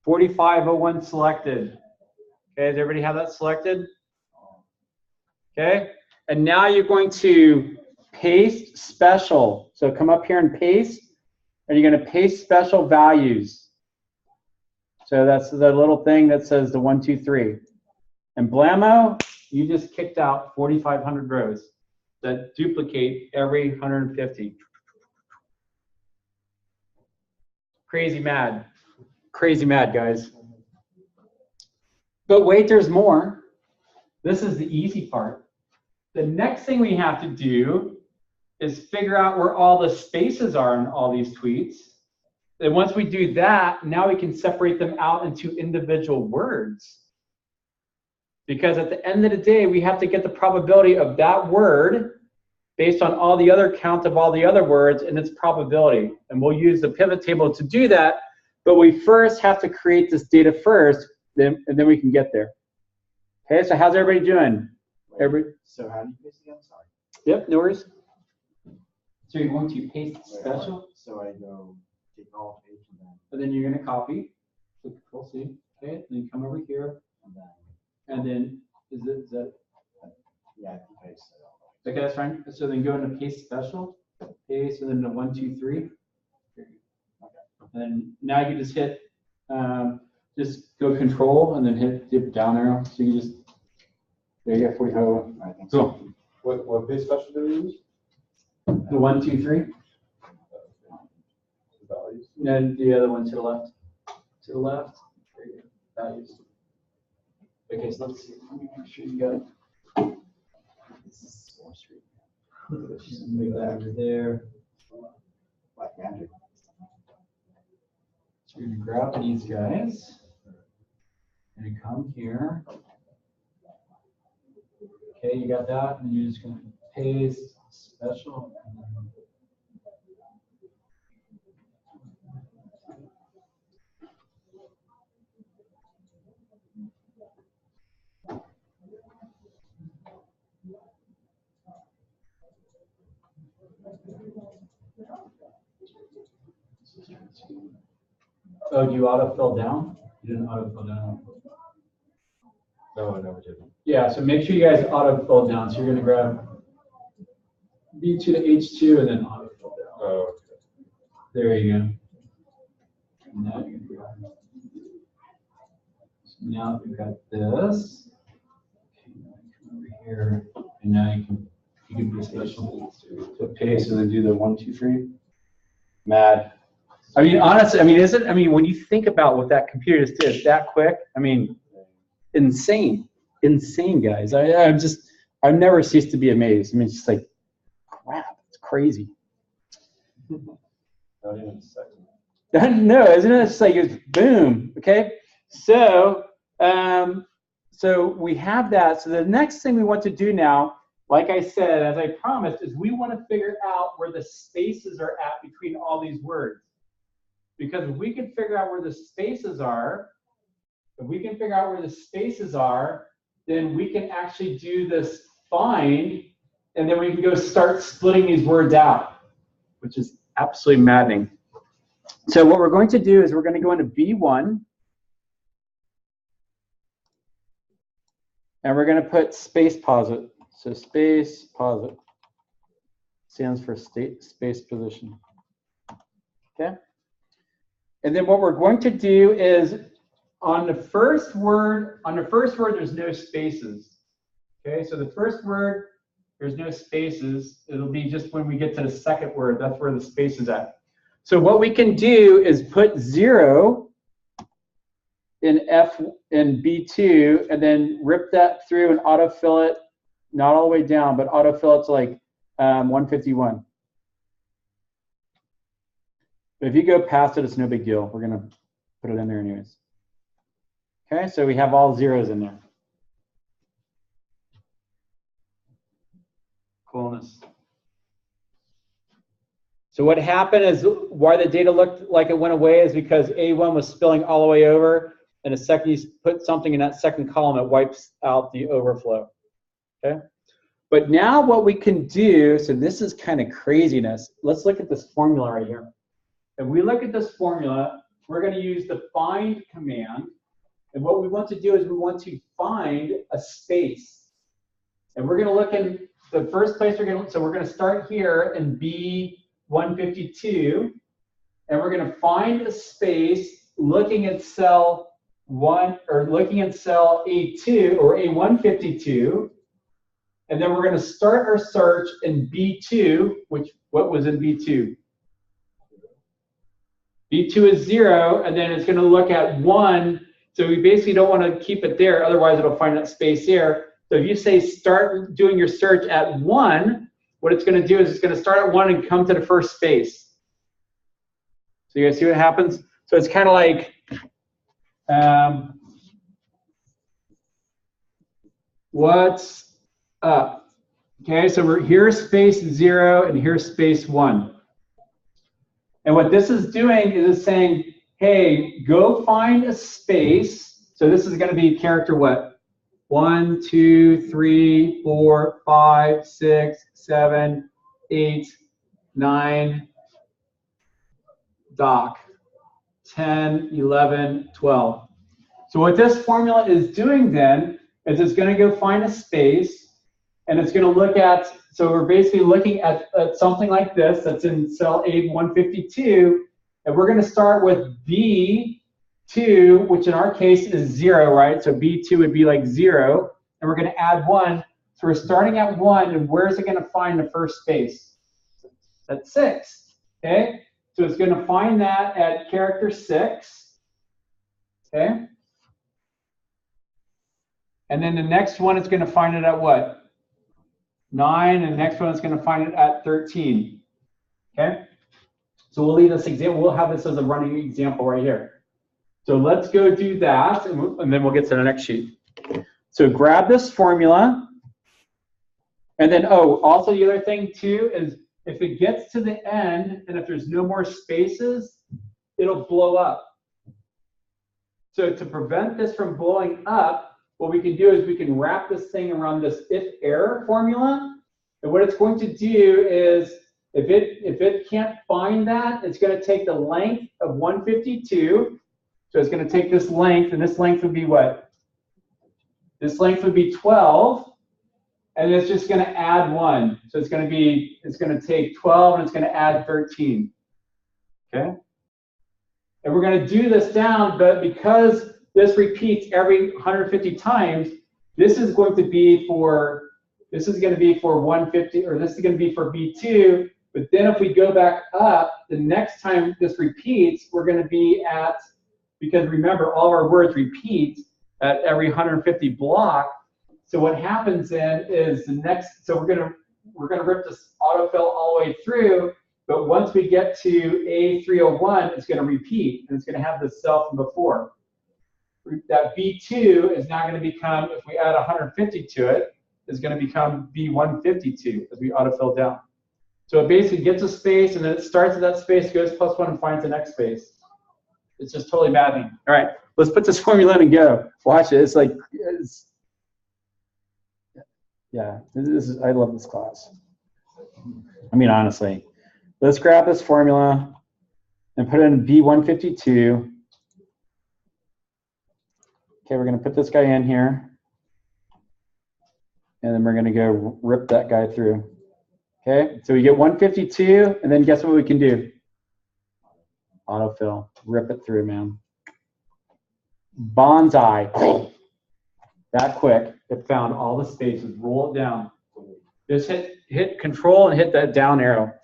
A4501 selected. Okay, does everybody have that selected? Okay, and now you're going to paste special. So come up here and paste, and you're going to paste special values. So that's the little thing that says the 1, 2, 3. And blammo, you just kicked out 4,500 rows that duplicate every 150. Crazy mad, guys. But wait, there's more. This is the easy part. The next thing we have to do is figure out where all the spaces are in all these tweets. And once we do that, now we can separate them out into individual words. Because at the end of the day, we have to get the probability of that word based on all the other count of all the other words and its probability. And we'll use the pivot table to do that, but we first have to create this data first, and then we can get there. Okay, so how's everybody doing? So how do you paste again? Sorry. Yep, no worries. So you're going to paste special. So I go take all page and then you're going to copy. So Control C. Okay, and then come over here. And then is that? Yeah, I think I said all. Okay, that's fine. So then go into paste special, paste, and then the 1, 2, 3. Okay. And then now you can just hit, just go Control and then hit dip down arrow. So you just, there you go, 45. So what paste special do we use? the 1, 2, 3. Values. And then the other one to the left. To the left. There you go. Values. Okay, so let's see. Let me make sure you got it. Just move that over there. Black magic. So we're going to grab these guys. And you come here. Okay, you got that. And you're just going to paste special. Oh, do you autofill down? You didn't autofill down. No, I never did. Yeah, so make sure you guys autofill down. So you're going to grab B2 to H2 and then autofill down. Oh, okay. There you go. And now you can grab. So now we've got this. Okay, now you come over here, and now you can be special. So paste and then do the 1, 2, 3. Mad. I mean, honestly, I mean, when you think about what that computer just did that quick, I mean, insane, guys. I've never ceased to be amazed. I mean, it's just like, crap, it's crazy. Not even a second. No, isn't it? It's like it's boom. Okay, so so we have that. So the next thing we want to do now, like I said, as I promised, is we want to figure out where the spaces are at between all these words. Because if we can figure out where the spaces are, if we can figure out where the spaces are, then we can actually do this find, and then we can go start splitting these words out, which is absolutely maddening. So what we're going to do is we're going to go into B1, and we're going to put space posit. So space posit stands for space position. Okay? And then what we're going to do is on the first word, there's no spaces. Okay, so the first word, there's no spaces. It'll be just when we get to the second word, that's where the space is at. So what we can do is put 0 in B2, and then rip that through and autofill it, not all the way down, but autofill it to like 151. But if you go past it, it's no big deal. We're gonna put it in there anyways. Okay, so we have all zeros in there. Coolness. So what happened is why the data looked like it went away is because A1 was spilling all the way over, and the second you put something in that second column, it wipes out the overflow. Okay? But now what we can do, so this is kind of craziness. Let's look at this formula right here. If we look at this formula, we're going to use the find command. And what we want to do is we want to find a space. And we're going to look in the first place we're going to, so we're going to start here in B152. And we're going to find a space looking at cell 1, or looking at cell A2 or A152. And then we're going to start our search in B2, what was in B2? B2 is 0, and then it's going to look at 1. So we basically don't want to keep it there, otherwise it'll find that space here. So if you say start doing your search at 1, what it's going to do is it's going to start at 1 and come to the first space. So you guys see what happens? So it's kind of like, what's up? Okay, so here's space 0 and here's space 1. And what this is doing is it's saying, hey, go find a space. So this is going to be character what? 1, 2, 3, 4, 5, 6, 7, 8, 9, doc, 10, 11, 12. So what this formula is doing then is it's going to go find a space, and it's going to look at, so we're basically looking at something like this that's in cell A152, and we're going to start with B2, which in our case is 0, right? So B2 would be like 0, and we're going to add 1. So we're starting at 1, and where's it going to find the first space? That's 6, okay? So it's going to find that at character 6, okay? And then the next one is going to find it at what? 9, and the next one is going to find it at 13. Okay? So we'll leave this example, we'll have this as a running example right here. So let's go do that, and then we'll get to the next sheet. So grab this formula, and then, oh, also the other thing too is if it gets to the end, and if there's no more spaces, it'll blow up. So to prevent this from blowing up, what we can do is we can wrap this thing around this if-error formula. And what it's going to do is, if it can't find that, it's going to take the length of 152. So it's going to take this length, and this length would be what? This length would be 12. And it's just going to add 1. So it's going to take 12, and it's going to add 13. Okay? And we're going to do this down, but because this repeats every 150 times, this is going to be for 150, or this is going to be for B2. But then if we go back up, the next time this repeats, we're going to be at, because remember, all of our words repeat at every 150 block. So what happens then is the next, so we're going to rip this autofill all the way through, but once we get to A301, it's going to repeat, and it's going to have the cell from before. That B2 is now going to become, if we add 150 to it, is going to become B152 as we autofill down. So it basically gets a space, and then it starts at that space, goes +1, and finds the next space. It's just totally maddening. All right, let's put this formula in and go. Watch it. It's like, yeah, I love this class. I mean, honestly, let's grab this formula and put it in B152. Okay, we're going to put this guy in here. And then we're going to go rip that guy through. Okay, so we get 152, and then guess what we can do? Autofill. Rip it through, man. Bonsai. That quick. It found all the spaces. Roll it down. Just hit Control and hit that down arrow.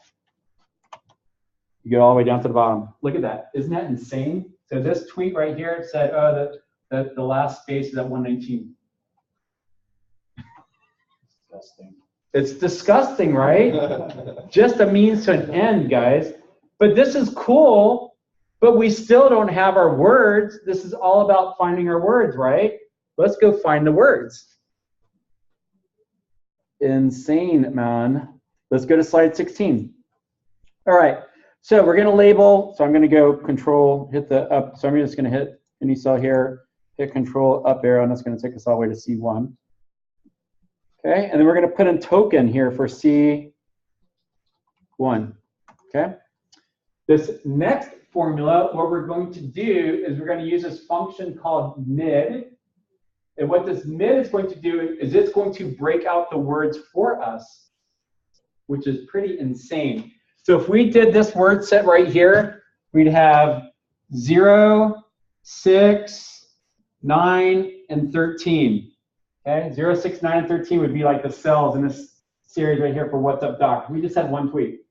You get all the way down to the bottom. Look at that. Isn't that insane? So this tweet right here, it said, oh, the last space is at 119. Disgusting. It's disgusting, right? Just a means to an end, guys. But this is cool, but we still don't have our words. This is all about finding our words, right? Let's go find the words. Insane, man. Let's go to slide 16. All right, so we're going to label. So I'm going to go Control, hit the up. So I'm just going to hit, and you saw here, hit Control up arrow, and that's going to take us all the way to C1. Okay, and then we're going to put in token here for C1. Okay. This next formula, what we're going to do is we're going to use this function called mid. And what this mid is going to do is it's going to break out the words for us, which is pretty insane. So if we did this word set right here, we'd have 0, 6, 9, and 13. Okay, 0, 6, 9, and 13 would be like the cells in this series right here for What's Up Doc. We just had one tweet.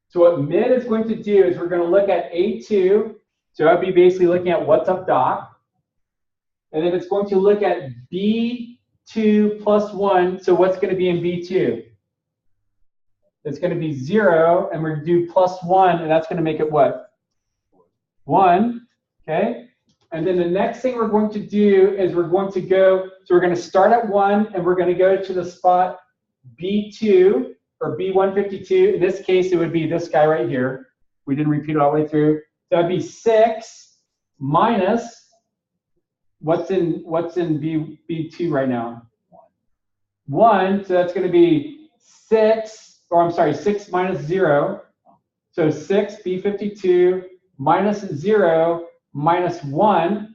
So what mid is going to do is we're going to look at A2. So I'd be basically looking at What's Up Doc. And then it's going to look at B2 plus 1. So what's going to be in B2? It's going to be 0, and we're going to do plus 1, and that's going to make it what? 1, okay? And then the next thing we're going to do is we're going to go, so we're going to start at 1, and we're going to go to the spot B2, or B152. In this case, it would be this guy right here. We didn't repeat it all the way through. So that'd be 6 minus, what's in B2 right now? 1, so that's going to be 6, or I'm sorry, 6 minus 0. So 6, B52, minus 0, minus 1.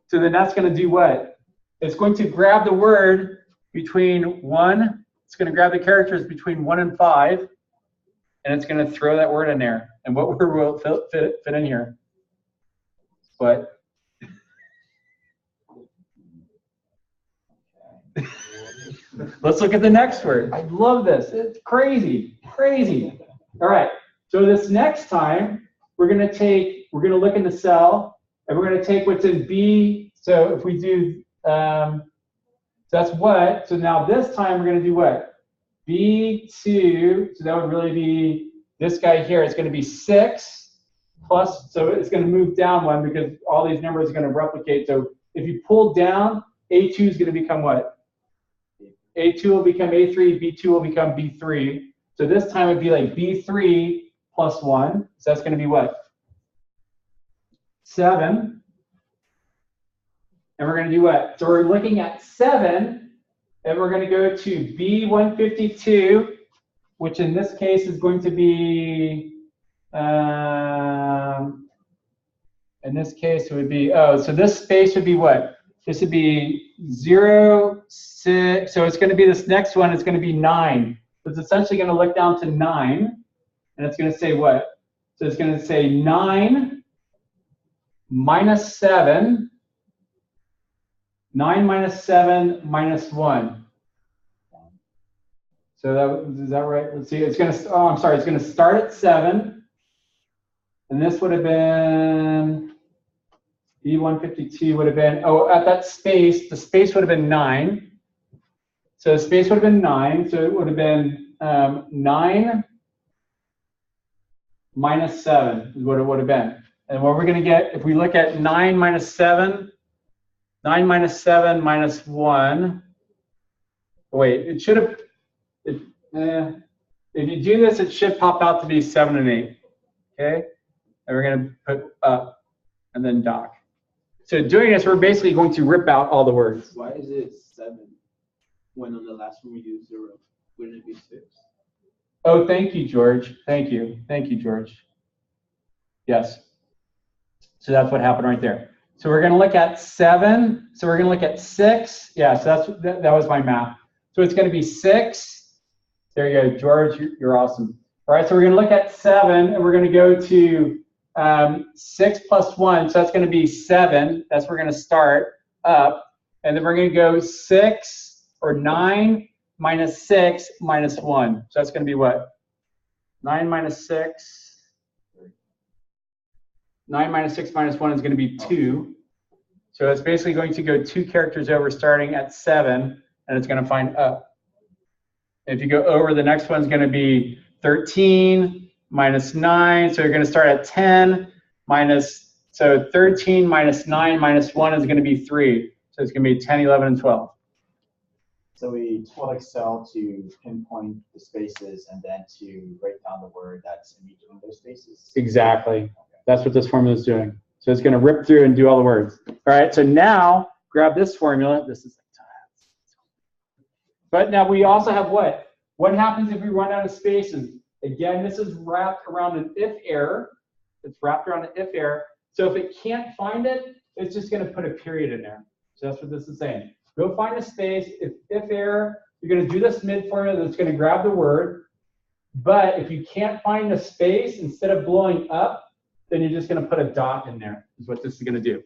So then that's going to do what? It's going to grab the word between 1, it's going to grab the characters between 1 and 5, and it's going to throw that word in there. And what word will fit in here? What? Let's look at the next word. I love this. It's crazy, crazy. All right. So this next time, we're going to look in the cell, and we're going to take what's in B. So if we do, that's what. So now this time we're going to do what? B2. So that would really be this guy here. It's going to be 6 plus. So it's going to move down 1 because all these numbers are going to replicate. So if you pull down, A2 is going to become what? A2 will become A3, B2 will become B3. So this time it would be like B3 plus 1. So that's going to be what? 7. And we're going to do what? So we're looking at 7, and we're going to go to B152, which in this case is going to be, in this case it would be, oh, so this space would be what? This would be 0, 6, so it's going to be this next one, it's going to be 9. So it's essentially going to look down to 9, and it's going to say what? So it's going to say 9 minus 7, 9 minus 7 minus 1. So is that right? Let's see, it's going to, oh, I'm sorry, it's going to start at 7, and this would have been, B152 would have been, oh, at that space, the space would have been 9. So the space would have been 9, so it would have been 9 minus 7 is what it would have been. And what we're going to get, if we look at 9 minus 7, 9 minus 7 minus 1, wait, it should have, if you do this, it should pop out to be 7 and 8, okay? And we're going to put up and then doc. So doing this, we're basically going to rip out all the words. Why is it 7 when on the last one we used 0? Wouldn't it be 6? Oh, thank you, George. Thank you, George. Yes. So that's what happened right there. So we're going to look at 7. So we're going to look at 6. Yeah, so that was my math. So it's going to be 6. There you go, George. You're awesome. All right, so we're going to look at 7, and we're going to go to 6 plus 1. So that's going to be 7. That's where we're going to start up. And then we're going to go 6 or 9 minus 6 minus 1. So that's going to be what? 9 minus 6. 9 minus 6 minus 1 is going to be 2. So it's basically going to go 2 characters over starting at 7, and it's going to find up. If you go over, the next one's going to be 13 minus 9. So you're going to start at 10 minus, so 13 minus 9 minus 1 is going to be 3. So it's going to be 10, 11, and 12. So we told Excel to pinpoint the spaces and then to write down the word that's in each of those spaces. Exactly. That's what this formula is doing. So it's going to rip through and do all the words. All right, so now grab this formula. This is but now we also have what? What happens if we run out of spaces? Again, this is wrapped around an if error. It's wrapped around an if error. So if it can't find it, it's just going to put a period in there. So that's what this is saying. Go find a space. If error, you're going to do this mid formula that's going to grab the word. But if you can't find a space, instead of blowing up, then you're just going to put a dot in there, is what this is going to do.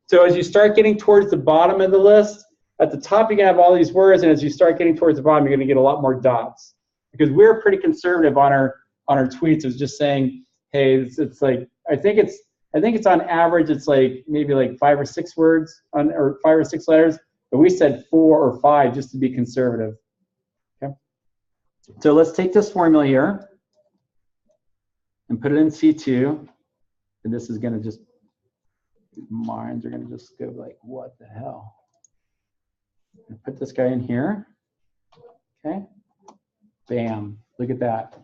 So as you start getting towards the bottom of the list, at the top you're going to have all these words, and as you start getting towards the bottom, you're going to get a lot more dots. Because we're pretty conservative on our tweets. It's just saying, hey, it's like, I think it's on average, it's like maybe like 5 or 6 words or 5 or 6 letters, but we said 4 or 5 just to be conservative. Okay. So let's take this formula here and put it in C2. And this is going to just, minds are going to just go like, what the hell? Put this guy in here. Okay. Bam. Look at that.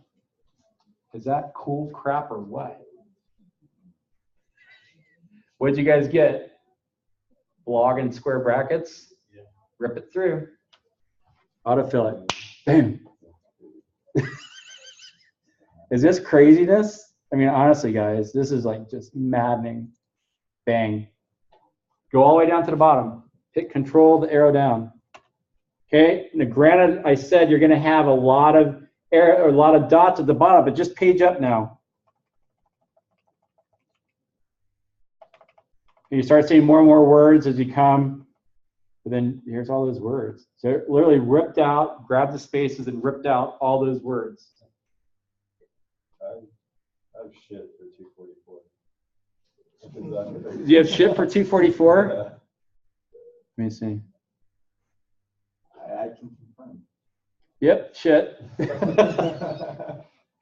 Is that cool crap or what? What did you guys get? Blog and square brackets? Yeah. Rip it through. Autofill it. Bam. Is this craziness? I mean, honestly, guys, this is like just maddening. Bang. Go all the way down to the bottom. Hit Control, the arrow down. Okay. Now, granted, I said you're going to have a lot of dots at the bottom, but just page up now. And you start seeing more and more words as you come. But then here's all those words. So it literally ripped out, grabbed the spaces, and ripped out all those words. I have shit for 244. Do you have shit for 244? Yeah. Let me see. I can confirm. Yep, shit.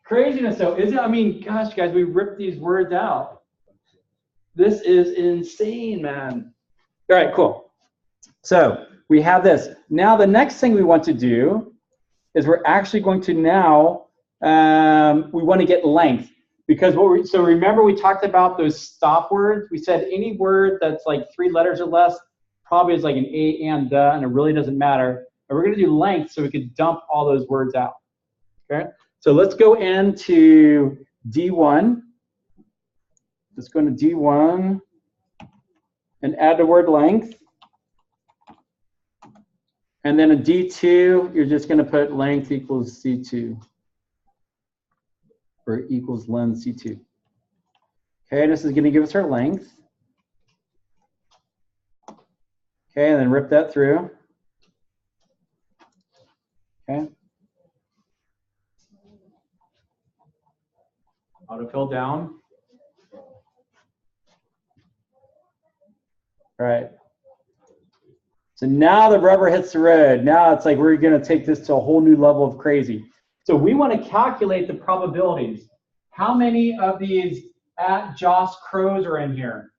Craziness though, is it? I mean, gosh, guys, we ripped these words out. This is insane, man. All right, cool. So we have this. Now the next thing we want to do is we're actually going to now, we want to get length. Because so remember we talked about those stop words? We said any word that's like 3 letters or less probably is like an a and the, and it really doesn't matter. And we're going to do length so we can dump all those words out. Okay? So let's go into D1. Let's go into D1 and add the word length. And then in D2, you're just going to put length equals C2. Or equals len C2. Okay, this is going to give us our length. Okay, and then rip that through. Okay. Autofill down. All right. So now the rubber hits the road. Now it's like we're going to take this to a whole new level of crazy. So we want to calculate the probabilities. How many of these at Joss Crows are in here?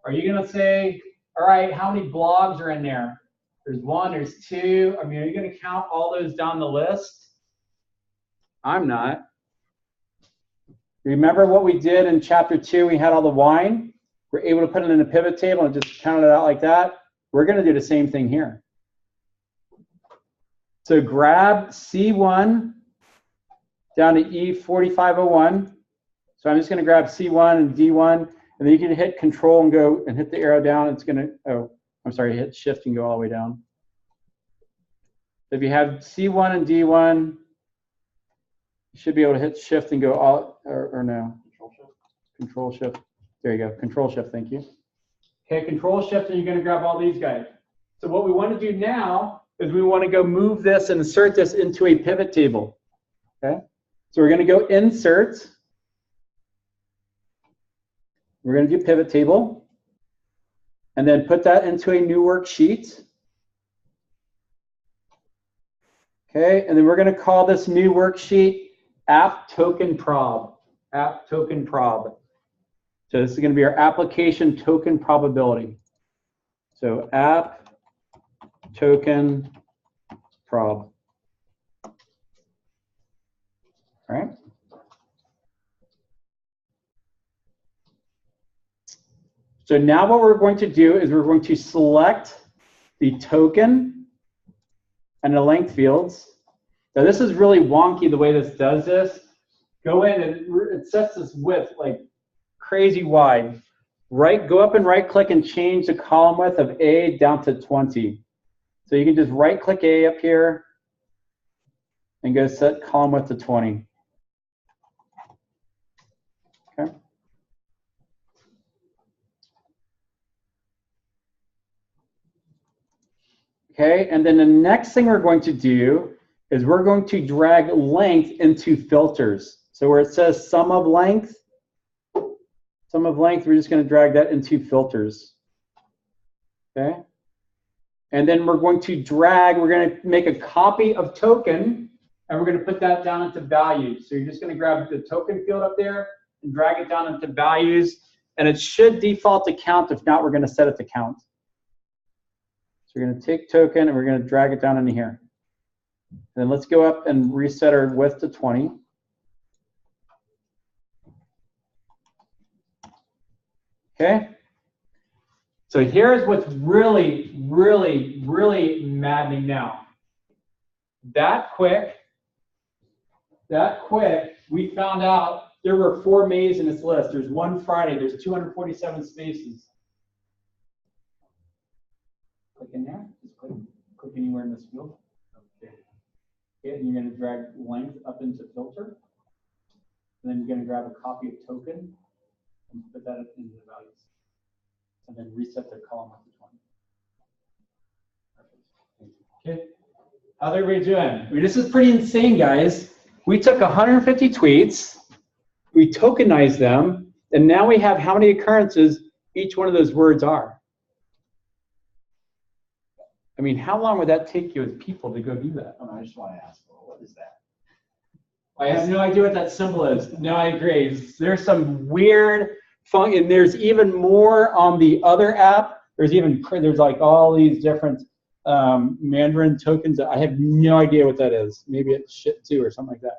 Are you going to say, all right, how many blogs are in there? There's 1, there's 2. I mean, are you going to count all those down the list? I'm not. Remember what we did in chapter 2? We had all the wine. we're able to put it in a pivot table and just count it out like that. We're going to do the same thing here. So grab C1 down to E4501. So I'm just going to grab C1 and D1, and then you can hit Control and go and hit the arrow down. It's going to, oh, I'm sorry, hit Shift and go all the way down. If you have C1 and D1, you should be able to hit Shift and go all, or no, Control Shift. There you go, Control Shift, thank you. Okay, Control Shift, and you're going to grab all these guys. So what we want to do now is we want to go move this and insert this into a pivot table. Okay, so we're going to go Insert. We're going to do Pivot Table, and then put that into a new worksheet. Okay, and then we're going to call this new worksheet App Token Prob. App Token Prob. So this is going to be our application token probability. So App Token Prob. All right. So now what we're going to do is we're going to select the token and the length fields. Now this is really wonky the way this does this. Go in and it sets this width like crazy wide. Go up and right click and change the column width of A down to 20. So you can just right click A up here and go set column width to 20. Okay. Okay, and then the next thing we're going to do is we're going to drag length into filters. So where it says sum of length, we're just going to drag that into filters. Okay, and then we're going to make a copy of token, and we're going to put that down into values. So you're just going to grab the token field up there and drag it down into values, and it should default to count. If not, we're going to set it to count. So we're going to take token and we're going to drag it down into here. And then let's go up and reset our width to 20. Okay. So here's what's really, really, really maddening now. That quick, we found out there were 4 Mays in this list. There's one Friday. There's 247 spaces. Click in there. Just click anywhere in this field. Okay. And you're going to drag length up into filter. And then you're going to grab a copy of token and put that into the values. And then reset the column up to 20. Okay. How's everybody doing? I mean, this is pretty insane, guys. We took 150 tweets, we tokenized them, and now we have how many occurrences each one of those words are. I mean, how long would that take you as people to go do that? I just want to ask, well, what is that? I have no idea what that symbol is. No, I agree. There's some weird fun, and there's even more on the other app. There's like all these different Mandarin tokens. I have no idea what that is. Maybe it's shit too or something like that.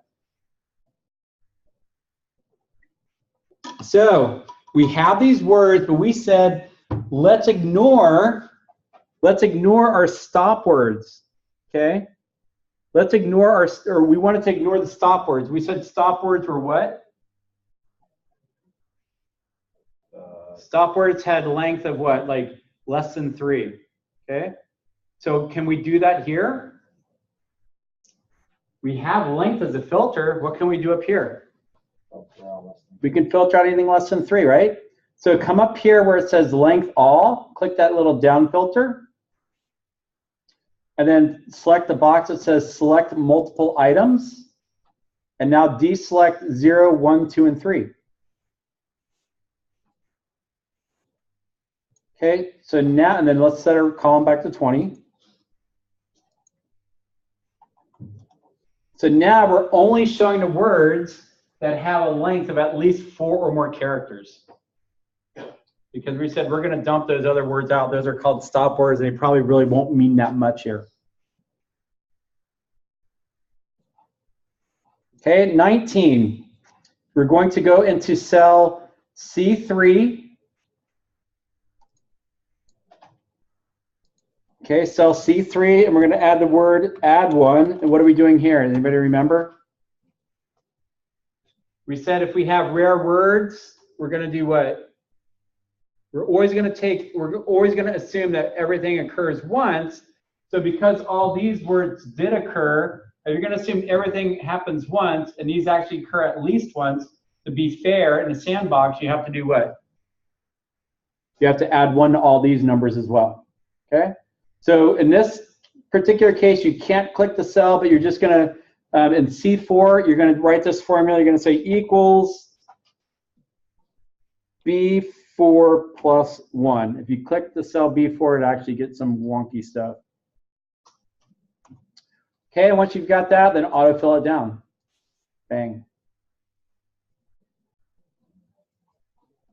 So we have these words, but we said let's ignore our stop words. Okay. Let's ignore we wanted to ignore the stop words. We said stop words were what? Stop words had length of what? Like less than 3. Okay. So can we do that here? We have length as a filter. What can we do up here? We can filter out anything less than 3, right? So come up here where it says length all, click that little down filter, and then select the box that says select multiple items, and now deselect 0, 1, 2, and 3. Okay, so now, and then let's set our column back to 20. So now we're only showing the words that have a length of at least 4 or more characters. Because we said we're going to dump those other words out. Those are called stop words. They probably really won't mean that much here. Okay, 19. We're going to go into cell C3, Okay, cell C3, and we're going to add the word add one. And what are we doing here? Anybody remember? We said if we have rare words, we're going to do what? We're always going to assume that everything occurs once. So because all these words did occur, you're going to assume everything happens once, and these actually occur at least once. To be fair, in a sandbox, you have to do what? You have to add one to all these numbers as well. Okay? So in this particular case, you can't click the cell, but you're just going to, in C4, you're going to write this formula. You're going to say equals B4 plus 1. If you click the cell B4, it actually gets some wonky stuff. Okay, and once you've got that, then autofill it down. Bang.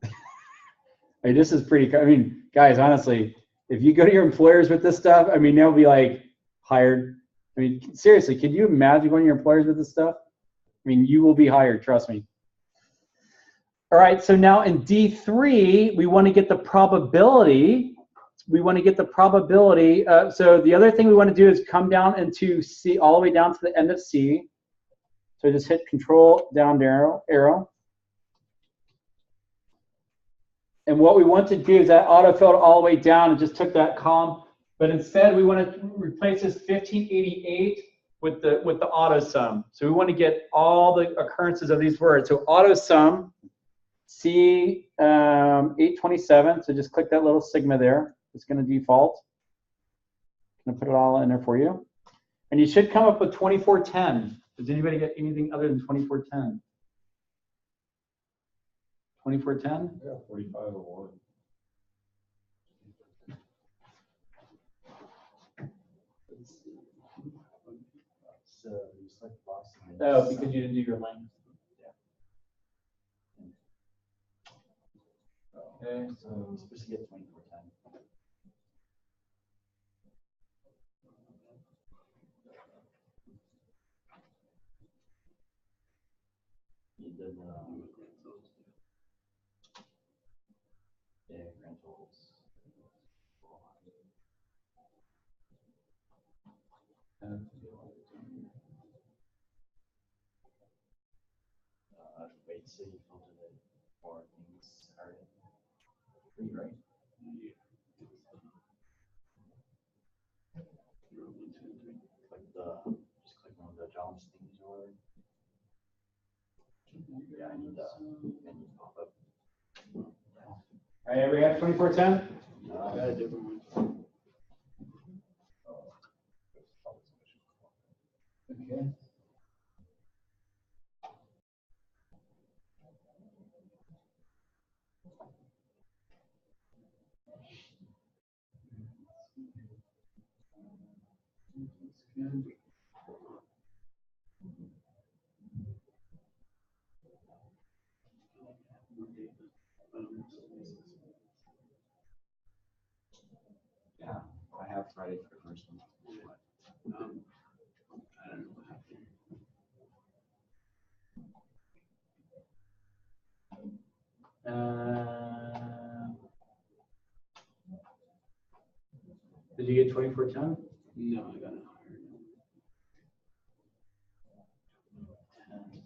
I mean, this is pretty, I mean, guys, honestly, if you go to your employers with this stuff, I mean, they'll be like, hired. I mean, seriously, can you imagine going to your employers with this stuff? I mean, you will be hired, trust me. All right, so now in D3, we want to get the probability. We want to get the probability. So the other thing we want to do is come down into C, all the way down to the end of C. So just hit Control down arrow. And what we want to do is that autofilled all the way down and just took that column. But instead, we want to replace this 1588 with the auto sum. So we want to get all the occurrences of these words. So auto sum C 827. So just click that little sigma there. It's going to default. I'm going to put it all in there for you. And you should come up with 2410. Does anybody get anything other than 2410? 2410? Yeah, 4501. Oh, because you didn't do your length. Okay, So we're supposed to get 2410. You did yeah, grand totals. Wait, so you filtered it for things are free, right? Just click on the jobs things or yeah, I need the menu pop up. All right, everybody have 2410? I got a different one. Okay. Yeah, I have Friday for the first one. I don't know what happened. Did you get 2410? No, I got it higher.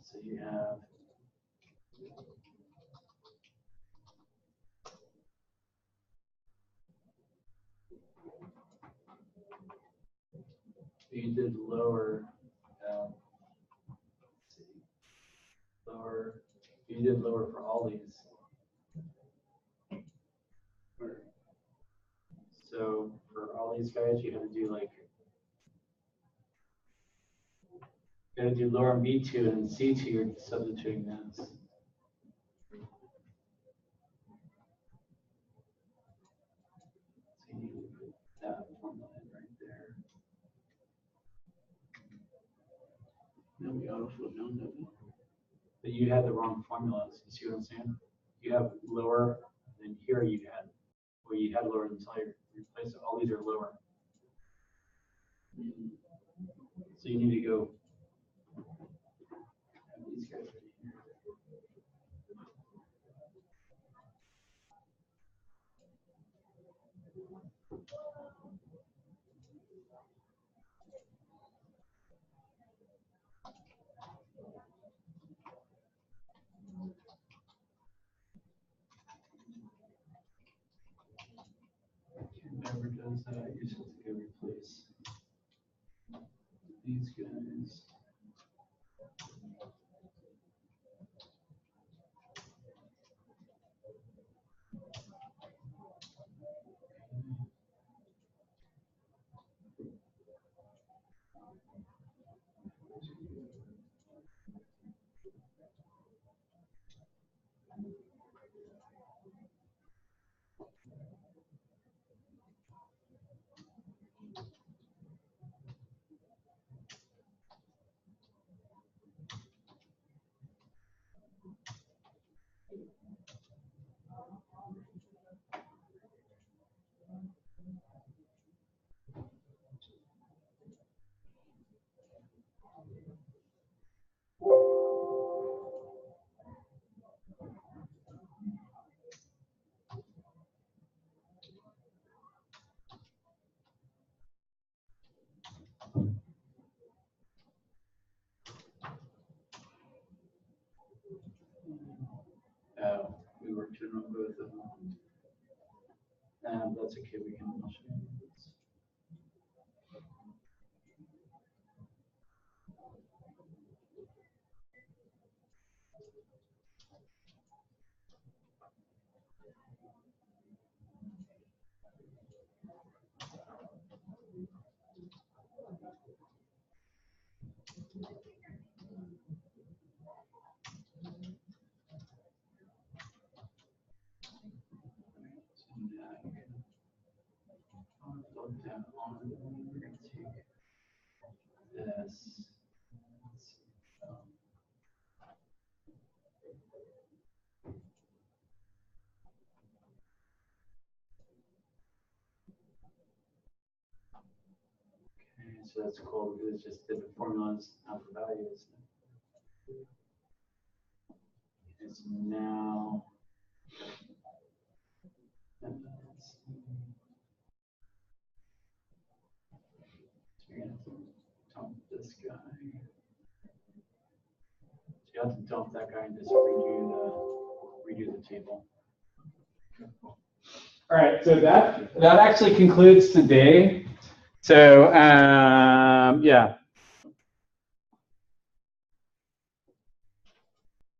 So you have you did lower. Let's see, lower. You did lower for all these. So for all these guys, you had to do like. You got to do lower on B2 and C2. You're substituting this. So you need to put that formula in right there. Then we autofill down, don't we? But you had the wrong formulas. You see what I'm saying? You have lower, and here you had, well, you had lower until you replace it. All these are lower. So you need to go. These guys right here. things. Oh, we worked in on both of them. That's okay, we can. We're going to take this. Okay, so that's cool because it's just the formulas, not the values. It's now. So you're going to dump this guy. So you have to dump that guy and just redo the table. All right, so that actually concludes today. So yeah.